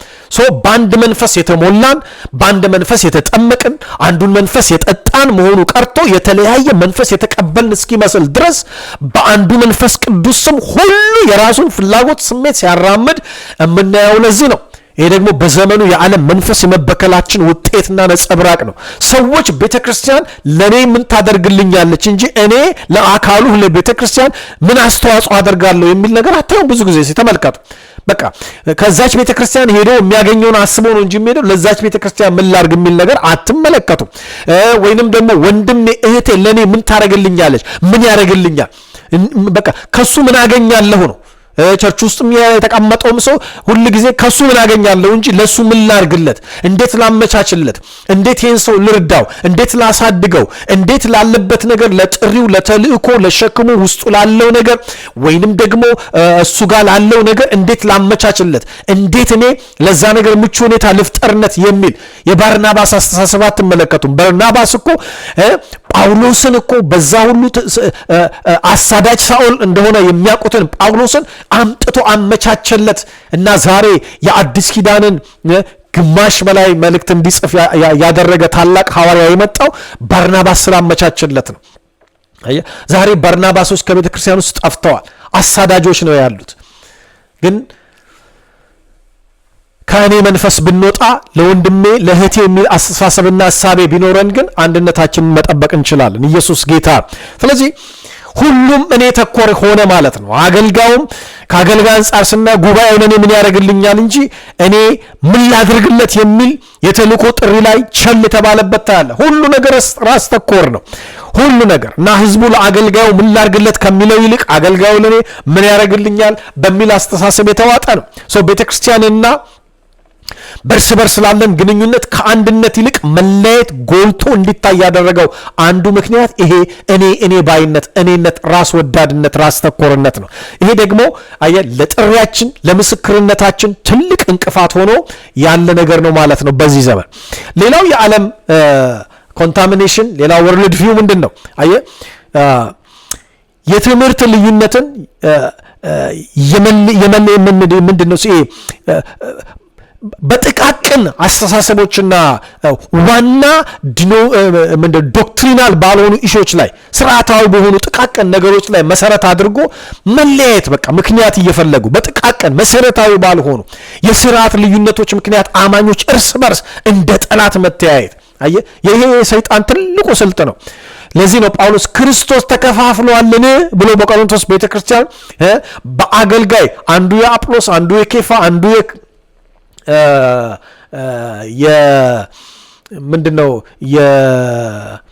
በአንድ መንፈስ የተሞላን በአንድ መንፈስ የተጠመቅን አንዱን መንፈስ የጠጣን መሆኑ ቀርቶ የተለያየ መንፈስ የተቀበልን እስኪመስል ድረስ በአንዱ መንፈስ ቅዱስ ስም ሁሉ የራሱን ፍላጎት ስሜት ሲያራምድ የምናየው ለዚህ ነው። ይሄ ደግሞ በዘመኑ የዓለም መንፈስ የመበከላችን ውጤትና ነጸብራቅ ነው። ሰዎች ቤተክርስቲያን ለኔ ምን ታደርግልኛለች እንጂ እኔ ለአካሉ ለቤተክርስቲያን ምን አስተዋጽኦ አደርጋለሁ የሚል ነገር አታዩም። ብዙ ጊዜ ተመልከቱ። በቃ ከዛች ቤተክርስቲያን ሄዶ የሚያገኘውን አስቦ ነው እንጂ የሚሄደው ለዛች ቤተክርስቲያን ምን ላድርግ የሚል ነገር አትመለከቱም። ወይንም ደግሞ ወንድሜ እህቴ ለኔ ምን ታረግልኛለች፣ ምን ያረግልኛል፣ በቃ ከሱ ምን አገኛለሁ ነው። ቸርች ውስጥም የተቀመጠውም ሰው ሁሉ ጊዜ ከሱ ምን አገኛለሁ እንጂ ለሱ ምን ላርግለት፣ እንዴት ላመቻችለት፣ እንዴት ይህን ሰው ልርዳው፣ እንዴት ላሳድገው፣ እንዴት ላለበት ነገር ለጥሪው፣ ለተልእኮ፣ ለሸክሙ ውስጡ ላለው ነገር ወይንም ደግሞ እሱ ጋር ላለው ነገር እንዴት ላመቻችለት፣ እንዴት እኔ ለዛ ነገር ምቹ ሁኔታ ልፍጠርነት የሚል የባርናባስ አስተሳሰብ አትመለከቱም። ባርናባስ እኮ ጳውሎስን እኮ በዛ ሁሉ አሳዳጅ ሳኦል እንደሆነ የሚያውቁትን ጳውሎስን አምጥቶ አመቻቸለት እና ዛሬ የአዲስ ኪዳንን ግማሽ በላይ መልእክት እንዲጽፍ ያደረገ ታላቅ ሐዋርያ የመጣው ባርናባስ ስላመቻቸለት ነው። ዛሬ ባርናባሶች ከቤተ ክርስቲያን ውስጥ ጠፍተዋል፣ አሳዳጆች ነው ያሉት። ግን ከእኔ መንፈስ ብንወጣ ለወንድሜ ለእህቴ የሚል አስተሳሰብና ሐሳቤ ቢኖረን ግን አንድነታችንን መጠበቅ እንችላለን። ኢየሱስ ጌታ። ስለዚህ ሁሉም እኔ ተኮር ሆነ ማለት ነው። አገልጋዩም ከአገልጋይ አንጻር ስናይ ጉባኤው ለኔ ምን ያደርግልኛል እንጂ እኔ ምን ላድርግለት የሚል የተልእኮ ጥሪ ላይ ቸል ተባለበት ታያለ። ሁሉ ነገር ራስ ተኮር ነው ሁሉ ነገር እና ህዝቡ ለአገልጋዩ ምን ላድርግለት ከሚለው ይልቅ አገልጋዩ ለኔ ምን ያደርግልኛል በሚል አስተሳሰብ የተዋጠ ነው። ቤተክርስቲያንና በርስ በርስ ላለን ግንኙነት ከአንድነት ይልቅ መለየት ጎልቶ እንዲታይ ያደረገው አንዱ ምክንያት ይሄ እኔ ባይነት፣ እኔነት፣ ራስ ወዳድነት፣ ራስ ተኮርነት ነው። ይሄ ደግሞ ለጥሪያችን ለምስክርነታችን ትልቅ እንቅፋት ሆኖ ያለ ነገር ነው ማለት ነው በዚህ ዘመን። ሌላው የዓለም ኮንታሚኔሽን፣ ሌላው ወርልድ ቪው ምንድን ነው? የትምህርት ልዩነትን ምንድን ነው በጥቃቅን አስተሳሰቦችና ዋና ዶክትሪናል ባልሆኑ ኢሾች ላይ ስርዓታዊ በሆኑ ጥቃቅን ነገሮች ላይ መሰረት አድርጎ መለያየት፣ በቃ ምክንያት እየፈለጉ በጥቃቅን መሰረታዊ ባልሆኑ የስርዓት ልዩነቶች ምክንያት አማኞች እርስ በርስ እንደ ጠላት መተያየት። ይሄ የሰይጣን ትልቁ ስልት ነው። ለዚህ ነው ጳውሎስ ክርስቶስ ተከፋፍሏልን ብሎ በቆሮንቶስ ቤተክርስቲያን በአገልጋይ አንዱ የአጵሎስ፣ አንዱ የኬፋ፣ አንዱ ምንድነው የአጵሎስ፣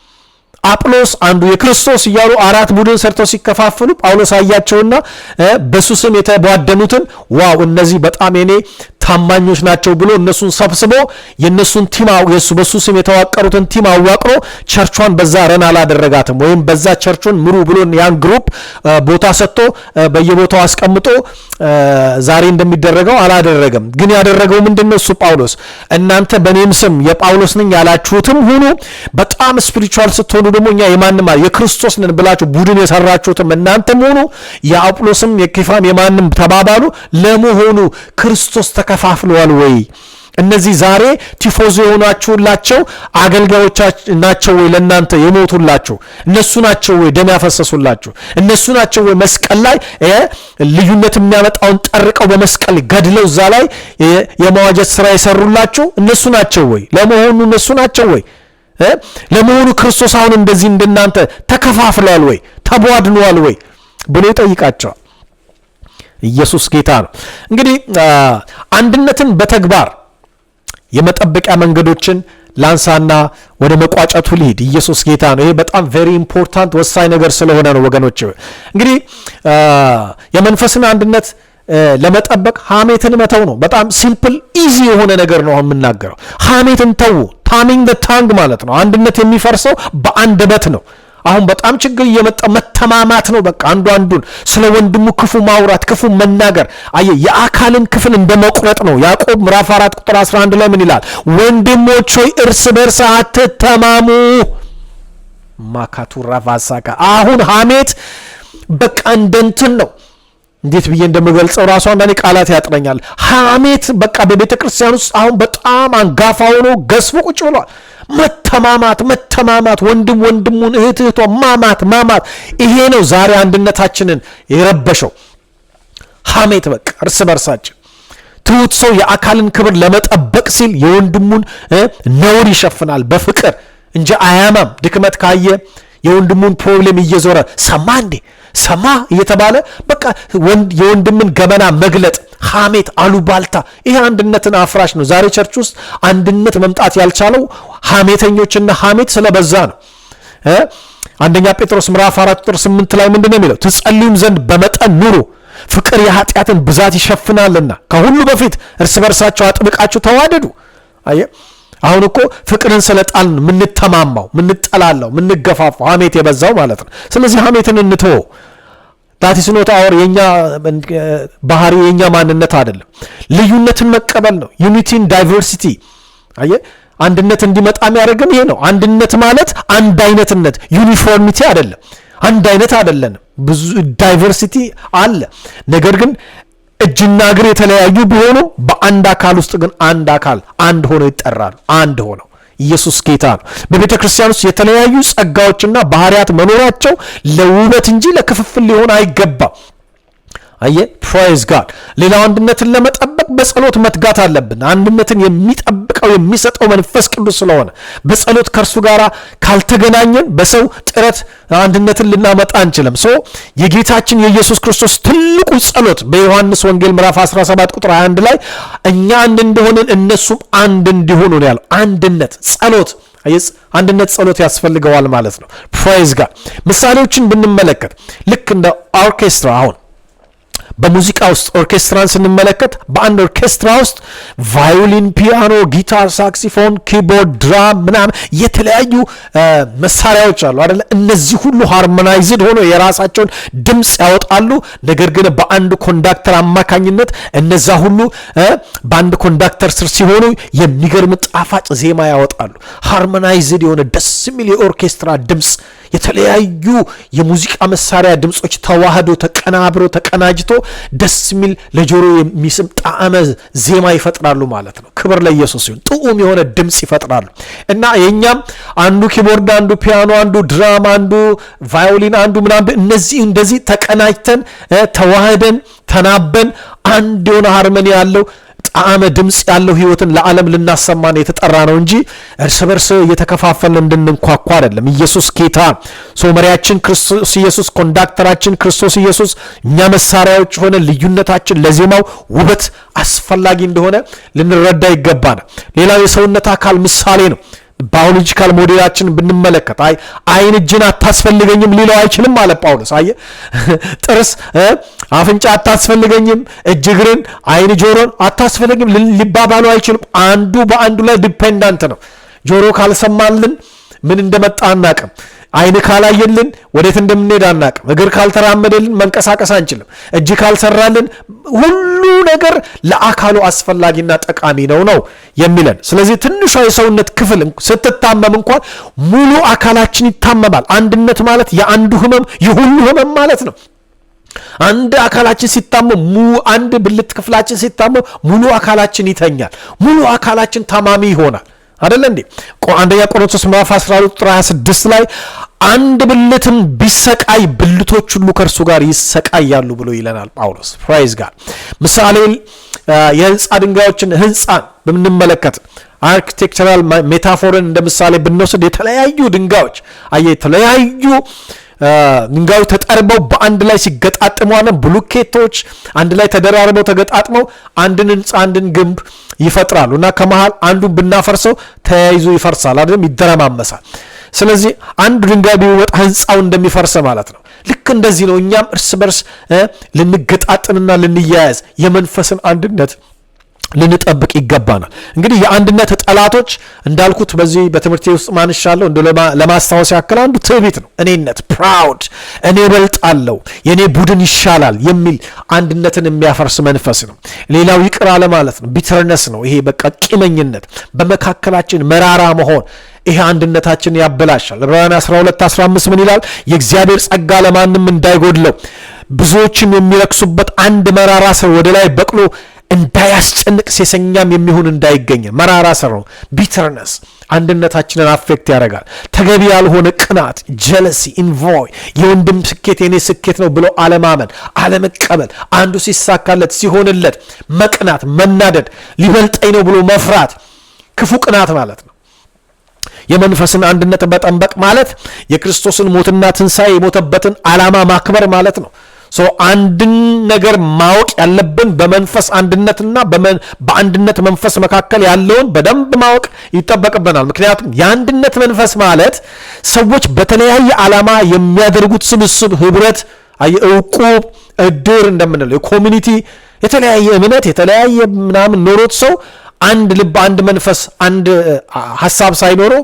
አንዱ የክርስቶስ እያሉ አራት ቡድን ሰርተው ሲከፋፈሉ ጳውሎስ አያቸውና በሱ ስም የተቧደኑትን ዋው እነዚህ በጣም የኔ ታማኞች ናቸው ብሎ እነሱን ሰብስቦ የነሱን ቲም በሱ ስም የተዋቀሩትን ቲም አዋቅሮ ቸርቿን በዛ ረን አላደረጋትም። ወይም በዛ ቸርቹን ምሩ ብሎ ያን ግሩፕ ቦታ ሰጥቶ በየቦታው አስቀምጦ ዛሬ እንደሚደረገው አላደረገም። ግን ያደረገው ምንድነው? እሱ ጳውሎስ እናንተ በኔም ስም የጳውሎስ ነኝ ያላችሁትም ሁኑ፣ በጣም ስፒሪቹዋል ስትሆኑ ደግሞ እኛ የማንም የክርስቶስ ነን ብላችሁ ቡድን የሰራችሁትም እናንተም ሆኑ የአጵሎስም የኬፋም የማንም ተባባሉ። ለመሆኑ ክርስቶስ ተከፋፍሏል ወይ? እነዚህ ዛሬ ቲፎዞ የሆናችሁላቸው አገልጋዮች ናቸው ወይ? ለእናንተ የሞቱላችሁ እነሱ ናቸው ወይ? ደም ያፈሰሱላችሁ እነሱ ናቸው ወይ? መስቀል ላይ ልዩነት የሚያመጣውን ጠርቀው በመስቀል ገድለው እዛ ላይ የመዋጀት ስራ የሰሩላችሁ እነሱ ናቸው ወይ? ለመሆኑ እነሱ ናቸው ወይ? ለመሆኑ ክርስቶስ አሁን እንደዚህ እንደናንተ ተከፋፍሏል ወይ? ተቧድኗል ወይ ብሎ ይጠይቃቸዋል። ኢየሱስ ጌታ ነው። እንግዲህ አንድነትን በተግባር የመጠበቂያ መንገዶችን ላንሳና ወደ መቋጨቱ ልሂድ። ኢየሱስ ጌታ ነው። ይሄ በጣም ቬሪ ኢምፖርታንት ወሳኝ ነገር ስለሆነ ነው ወገኖች። እንግዲህ የመንፈስን አንድነት ለመጠበቅ ሐሜትን መተው ነው። በጣም ሲምፕል ኢዚ የሆነ ነገር ነው የምናገረው። ሐሜትን ተው። ታሚንግ ዘ ታንግ ማለት ነው። አንድነት የሚፈርሰው በአንደበት ነው። አሁን በጣም ችግር እየመጣ መተማማት ነው። በቃ አንዱ አንዱን ስለ ወንድሙ ክፉ ማውራት፣ ክፉ መናገር የአካልን ክፍል እንደመቁረጥ ነው። ያዕቆብ ምዕራፍ 4 ቁጥር 11 ላይ ምን ይላል? ወንድሞች ሆይ እርስ በርስ አትተማሙ። ማካቱራ ቫሳካ አሁን ሐሜት በቃ እንደንትን ነው። እንዴት ብዬ እንደምገልጸው ራሱ አንዳንዴ ቃላት ያጥረኛል። ሐሜት በቃ በቤተ ክርስቲያን ውስጥ አሁን በጣም አንጋፋ ሆኖ ገዝፎ ቁጭ ብሏል። መተማማት ወንድም ወንድሙን እህት ማማት ይሄ ነው ዛሬ አንድነታችንን የረበሸው። ሐሜት በቃ እርስ በርሳችን ትሁት ሰው የአካልን ክብር ለመጠበቅ ሲል የወንድሙን ነውር ይሸፍናል በፍቅር እንጂ አያማም። ድክመት ካየ የወንድሙን ፕሮብሌም እየዞረ ሰማ እየተባለ በቃ የወንድምን ገመና መግለጥ ሐሜት፣ አሉባልታ ይሄ አንድነትን አፍራሽ ነው። ዛሬ ቸርች ውስጥ አንድነት መምጣት ያልቻለው ሐሜተኞችና ሐሜት ስለበዛ ነው። አንደኛ ጴጥሮስ ምዕራፍ 4 ቁጥር 8 ላይ ምንድነው የሚለው? ትጸልዩም ዘንድ በመጠን ኑሩ፣ ፍቅር የኃጢአትን ብዛት ይሸፍናልና ከሁሉ በፊት እርስ በርሳችሁ አጥብቃችሁ ተዋደዱ። አየ አሁን እኮ ፍቅርን ስለጣልን ምንተማማው፣ ምንጠላላው፣ ምንገፋፋው ሐሜት የበዛው ማለት ነው። ስለዚህ ሐሜትን እንተወው። ዳቲስ ኖት አወር የኛ ባህሪ የኛ ማንነት አይደለም። ልዩነትን መቀበል ነው። ዩኒቲን ዳይቨርሲቲ አየ አንድነት እንዲመጣ የሚያደርገን ይሄ ነው። አንድነት ማለት አንድ አይነትነት ዩኒፎርሚቲ አይደለም። አንድ አይነት አይደለንም። ብዙ ዳይቨርሲቲ አለ። ነገር ግን እጅና እግር የተለያዩ ቢሆኑ በአንድ አካል ውስጥ ግን አንድ አካል አንድ ሆነው ይጠራሉ። አንድ ሆነው ኢየሱስ ጌታ ነው። በቤተ ክርስቲያን ውስጥ የተለያዩ ጸጋዎችና ባህሪያት መኖራቸው ለውበት እንጂ ለክፍፍል ሊሆን አይገባም። አየ ፕሬዝ ጋድ። ሌላው አንድነትን ለመጠበቅ በጸሎት መትጋት አለብን። አንድነትን የሚጠብቀው የሚሰጠው መንፈስ ቅዱስ ስለሆነ በጸሎት ከእርሱ ጋር ካልተገናኘን በሰው ጥረት አንድነትን ልናመጣ አንችልም። የጌታችን የኢየሱስ ክርስቶስ ትልቁ ጸሎት በዮሐንስ ወንጌል ምዕራፍ 17 ቁጥር 21 ላይ እኛ አንድ እንደሆንን እነሱም አንድ እንዲሆኑ ነው ያለው። አንድነት ጸሎት አንድነት ጸሎት ያስፈልገዋል ማለት ነው። ፕሬዝ ጋድ። ምሳሌዎችን ብንመለከት ልክ እንደ ኦርኬስትራ አሁን በሙዚቃ ውስጥ ኦርኬስትራን ስንመለከት በአንድ ኦርኬስትራ ውስጥ ቫዮሊን፣ ፒያኖ፣ ጊታር፣ ሳክሲፎን፣ ኪቦርድ፣ ድራም ምናምን የተለያዩ መሳሪያዎች አሉ አይደለ? እነዚህ ሁሉ ሃርሞናይዝድ ሆኖ የራሳቸውን ድምፅ ያወጣሉ። ነገር ግን በአንድ ኮንዳክተር አማካኝነት እነዛ ሁሉ በአንድ ኮንዳክተር ስር ሲሆኑ የሚገርም ጣፋጭ ዜማ ያወጣሉ። ሃርሞናይዝድ የሆነ ደስ የሚል የኦርኬስትራ ድምፅ፣ የተለያዩ የሙዚቃ መሳሪያ ድምጾች ተዋህዶ ተቀናብሮ ተቀናጅቶ ደስ የሚል ለጆሮ የሚስም ጣዕመ ዜማ ይፈጥራሉ ማለት ነው። ክብር ለኢየሱስ ይሁን። ጥዑም የሆነ ድምጽ ይፈጥራሉ እና የኛም አንዱ ኪቦርድ፣ አንዱ ፒያኖ፣ አንዱ ድራም፣ አንዱ ቫዮሊን፣ አንዱ ምናምን እነዚህ እንደዚህ ተቀናጅተን ተዋህደን ተናበን አንድ የሆነ ሃርመኒ ያለው ጣዕመ ድምጽ ያለው ህይወትን ለዓለም ልናሰማን የተጠራ ነው እንጂ እርስ በርስ እየተከፋፈልን እንድንኳኳ አይደለም። ኢየሱስ ጌታ መሪያችን ክርስቶስ ኢየሱስ፣ ኮንዳክተራችን ክርስቶስ ኢየሱስ፣ እኛ መሳሪያዎች ሆነ ልዩነታችን ለዜማው ውበት አስፈላጊ እንደሆነ ልንረዳ ይገባናል። ሌላው የሰውነት አካል ምሳሌ ነው። ባዮሎጂካል ሞዴላችን ብንመለከት አይን እጅን አታስፈልገኝም ሊለው አይችልም አለ ጳውሎስ። አየ ጥርስ አፍንጫ አታስፈልገኝም፣ እጅ እግርን፣ አይን ጆሮን አታስፈልገኝም ሊባባሉ አይችሉም። አንዱ በአንዱ ላይ ዲፔንዳንት ነው። ጆሮ ካልሰማልን ምን እንደመጣ አናቅም። አይን ካላየልን ወዴት እንደምንሄድ አናቅም። እግር ካልተራመደልን መንቀሳቀስ አንችልም። እጅ ካልሰራልን ሁሉ ነገር ለአካሉ አስፈላጊና ጠቃሚ ነው የሚለን። ስለዚህ ትንሿ የሰውነት ክፍል ስትታመም እንኳን ሙሉ አካላችን ይታመማል። አንድነት ማለት የአንዱ ህመም የሁሉ ህመም ማለት ነው። አንድ አካላችን ሲታመም አንድ ብልት ክፍላችን ሲታመም ሙሉ አካላችን ይተኛል። ሙሉ አካላችን ታማሚ ይሆናል። አይደለ እንዴ? አንደኛ ቆሮንቶስ ምዕራፍ 12 ቁጥር 26 ላይ አንድ ብልትም ቢሰቃይ ብልቶች ሁሉ ከእርሱ ጋር ይሰቃያሉ ብሎ ይለናል ጳውሎስ። ፕራይዝ ጋድ። ምሳሌ የህንፃ ድንጋዮችን ህንፃን በምንመለከት አርኪቴክቸራል ሜታፎርን እንደ ምሳሌ ብንወስድ የተለያዩ ድንጋዮች የተለያዩ ድንጋዮች ተጠርበው በአንድ ላይ ሲገጣጥሙ ብሎኬቶች አንድ ላይ ተደራርበው ተገጣጥመው አንድን ህንፃ አንድን ግንብ ይፈጥራሉ እና ከመሃል አንዱን ብናፈርሰው ተያይዞ ይፈርሳል አይደለም? ይደረማመሳል። ስለዚህ አንዱ ድንጋይ ቢወጣ ህንፃው እንደሚፈርስ ማለት ነው። ልክ እንደዚህ ነው። እኛም እርስ በርስ ልንገጣጥንና ልንያያዝ የመንፈስን አንድነት ልንጠብቅ ይገባናል። እንግዲህ የአንድነት ጠላቶች እንዳልኩት በዚህ በትምህርቴ ውስጥ ማንሻለሁ እንደ ለማስታወስ ያክል አንዱ ትዕቢት ነው። እኔነት፣ ፕራውድ፣ እኔ እበልጣለሁ፣ የኔ ቡድን ይሻላል የሚል አንድነትን የሚያፈርስ መንፈስ ነው። ሌላው ይቅር አለ ማለት ነው። ቢተርነስ ነው። ይሄ በቃ ቂመኝነት፣ በመካከላችን መራራ መሆን ይሄ አንድነታችን ያበላሻል። ዕብራውያን 12:15 ምን ይላል? የእግዚአብሔር ጸጋ ለማንም እንዳይጎድለው ብዙዎችም የሚረክሱበት አንድ መራራ ስር ወደ ላይ በቅሎ እንዳያስጨንቅ ሴሰኛም የሚሆን እንዳይገኝ። መራራ ስር ነው። ቢተርነስ አንድነታችንን አፌክት ያደርጋል። ተገቢ ያልሆነ ቅናት፣ ጀለሲ፣ ኢንቮይ፣ የወንድም ስኬት የኔ ስኬት ነው ብሎ አለማመን፣ አለመቀበል፣ አንዱ ሲሳካለት ሲሆንለት መቅናት፣ መናደድ፣ ሊበልጠኝ ነው ብሎ መፍራት፣ ክፉ ቅናት ማለት ነው። የመንፈስን አንድነት መጠበቅ ማለት የክርስቶስን ሞትና ትንሣኤ የሞተበትን ዓላማ ማክበር ማለት ነው። አንድን ነገር ማወቅ ያለብን በመንፈስ አንድነትና በአንድነት መንፈስ መካከል ያለውን በደንብ ማወቅ ይጠበቅብናል። ምክንያቱም የአንድነት መንፈስ ማለት ሰዎች በተለያየ ዓላማ የሚያደርጉት ስብስብ፣ ህብረት፣ እቁብ፣ እድር እንደምንለው የኮሚኒቲ የተለያየ እምነት የተለያየ ምናምን ኖሮት ሰው አንድ ልብ፣ አንድ መንፈስ፣ አንድ ሀሳብ ሳይኖረው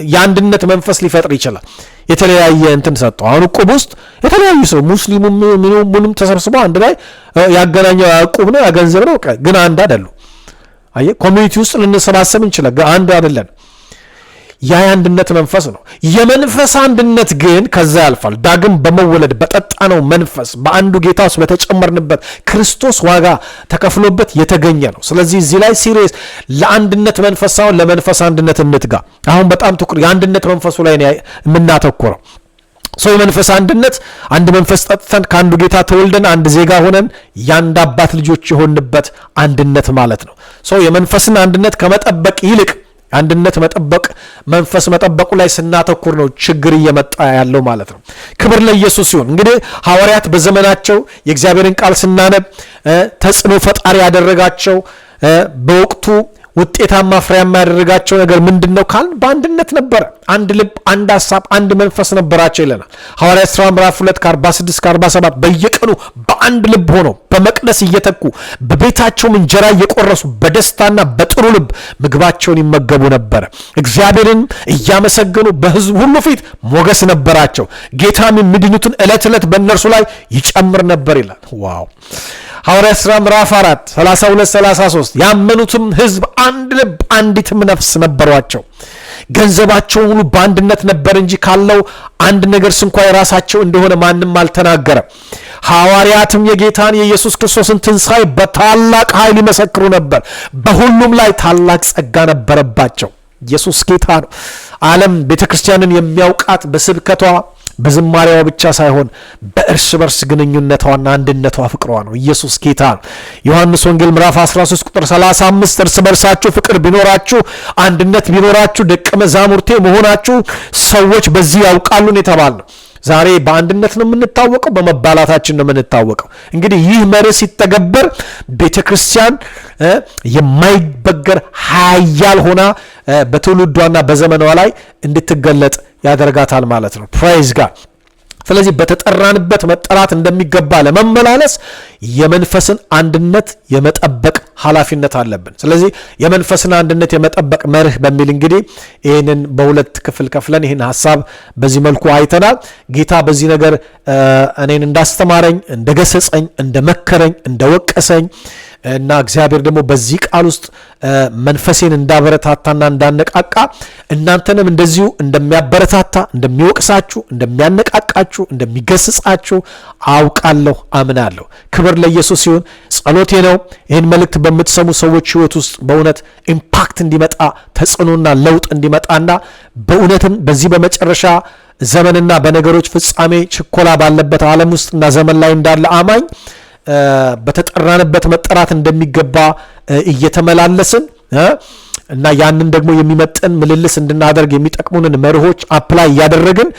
የአንድነት መንፈስ ሊፈጥር ይችላል። የተለያየ እንትን ሰጠው። አሁን እቁብ ውስጥ የተለያዩ ሰው ሙስሊሙም ምንም ተሰብስበው አንድ ላይ ያገናኘው እቁብ ነው፣ ያገንዘብ ነው፣ ግን አንድ አይደሉም። አየህ፣ ኮሚኒቲ ውስጥ ልንሰባሰብ እንችላለን፣ ግን አንድ አይደለን። ያ የአንድነት መንፈስ ነው። የመንፈስ አንድነት ግን ከዛ ያልፋል። ዳግም በመወለድ በጠጣነው መንፈስ በአንዱ ጌታ ውስጥ በተጨመርንበት ክርስቶስ ዋጋ ተከፍሎበት የተገኘ ነው። ስለዚህ እዚህ ላይ ሲሪየስ ለአንድነት መንፈስ ሳይሆን ለመንፈስ አንድነት እንትጋ። አሁን በጣም የአንድነት መንፈሱ ላይ የምናተኩረው ሰው የመንፈስ አንድነት አንድ መንፈስ ጠጥተን ከአንዱ ጌታ ተወልደን አንድ ዜጋ ሆነን የአንድ አባት ልጆች የሆንበት አንድነት ማለት ነው። ሰው የመንፈስን አንድነት ከመጠበቅ ይልቅ አንድነት መጠበቅ መንፈስ መጠበቁ ላይ ስናተኩር ነው ችግር እየመጣ ያለው ማለት ነው። ክብር ለኢየሱስ ይሁን። እንግዲህ ሐዋርያት በዘመናቸው የእግዚአብሔርን ቃል ስናነብ ተጽዕኖ ፈጣሪ ያደረጋቸው በወቅቱ ውጤታማ ፍሬያማ ያደረጋቸው ነገር ምንድነው ካልን በአንድነት ነበረ። አንድ ልብ፣ አንድ ሐሳብ፣ አንድ መንፈስ ነበራቸው ይለናል ሐዋርያት ሥራ ምዕራፍ 2 ከ46 ከ47 በየቀኑ በአንድ ልብ ሆነው በመቅደስ እየተኩ በቤታቸውም እንጀራ እየቆረሱ በደስታና በጥሩ ልብ ምግባቸውን ይመገቡ ነበረ። እግዚአብሔርን እያመሰገኑ በሕዝብ ሁሉ ፊት ሞገስ ነበራቸው። ጌታም የሚድኑትን ዕለት ዕለት በእነርሱ ላይ ይጨምር ነበር ይላል። ዋው! ሐዋርያት ሥራ ምዕራፍ 4 32-33 ያመኑትም ሕዝብ አንድ ልብ አንዲትም ነፍስ ነበሯቸው። ገንዘባቸው ሁሉ በአንድነት ነበር እንጂ ካለው አንድ ነገር እንኳ የራሳቸው እንደሆነ ማንም አልተናገረም። ሐዋርያትም የጌታን የኢየሱስ ክርስቶስን ትንሣኤ በታላቅ ኃይል ይመሰክሩ ነበር። በሁሉም ላይ ታላቅ ጸጋ ነበረባቸው። ኢየሱስ ጌታ ነው። ዓለም ቤተክርስቲያንን የሚያውቃት በስብከቷ በዝማሬዋ ብቻ ሳይሆን በእርስ በርስ ግንኙነቷና አንድነቷ፣ ፍቅሯ ነው። ኢየሱስ ጌታ ነው። ዮሐንስ ወንጌል ምዕራፍ 13 ቁጥር 35 እርስ በርሳችሁ ፍቅር ቢኖራችሁ፣ አንድነት ቢኖራችሁ ደቀ መዛሙርቴ መሆናችሁ ሰዎች በዚህ ያውቃሉን የተባልነው። ዛሬ በአንድነት ነው የምንታወቀው፣ በመባላታችን ነው የምንታወቀው። እንግዲህ ይህ መርህ ሲተገበር ቤተክርስቲያን የማይበገር ኃያል ሆና በትውልዷና በዘመኗ ላይ እንድትገለጥ ያደርጋታል ማለት ነው። ፕራይዝ ጋድ። ስለዚህ በተጠራንበት መጠራት እንደሚገባ ለመመላለስ የመንፈስን አንድነት የመጠበቅ ኃላፊነት አለብን። ስለዚህ የመንፈስን አንድነት የመጠበቅ መርህ በሚል እንግዲህ ይህንን በሁለት ክፍል ከፍለን ይህን ሀሳብ በዚህ መልኩ አይተናል። ጌታ በዚህ ነገር እኔን እንዳስተማረኝ፣ እንደገሰጸኝ፣ እንደመከረኝ፣ እንደወቀሰኝ እና እግዚአብሔር ደግሞ በዚህ ቃል ውስጥ መንፈሴን እንዳበረታታና እንዳነቃቃ እናንተንም እንደዚሁ እንደሚያበረታታ፣ እንደሚወቅሳችሁ፣ እንደሚያነቃቃችሁ፣ እንደሚገስጻችሁ አውቃለሁ፣ አምናለሁ። ክብር ለኢየሱስ ይሁን። ጸሎቴ ነው ይህን መልእክት በምትሰሙ ሰዎች ህይወት ውስጥ በእውነት ኢምፓክት እንዲመጣ፣ ተጽዕኖና ለውጥ እንዲመጣና በእውነትም በዚህ በመጨረሻ ዘመንና በነገሮች ፍጻሜ ችኮላ ባለበት ዓለም ውስጥና ዘመን ላይ እንዳለ አማኝ በተጠራንበት መጠራት እንደሚገባ እየተመላለስን እና ያንን ደግሞ የሚመጥን ምልልስ እንድናደርግ የሚጠቅሙንን መርሆች አፕላይ እያደረግን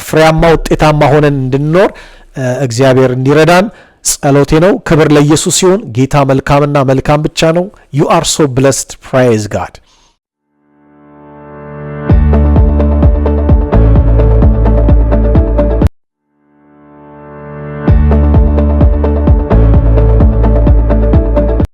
ፍሬያማ ውጤታማ ሆነን እንድንኖር እግዚአብሔር እንዲረዳን ጸሎቴ ነው። ክብር ለኢየሱስ ይሁን። ጌታ መልካምና መልካም ብቻ ነው። You are so blessed. Praise God.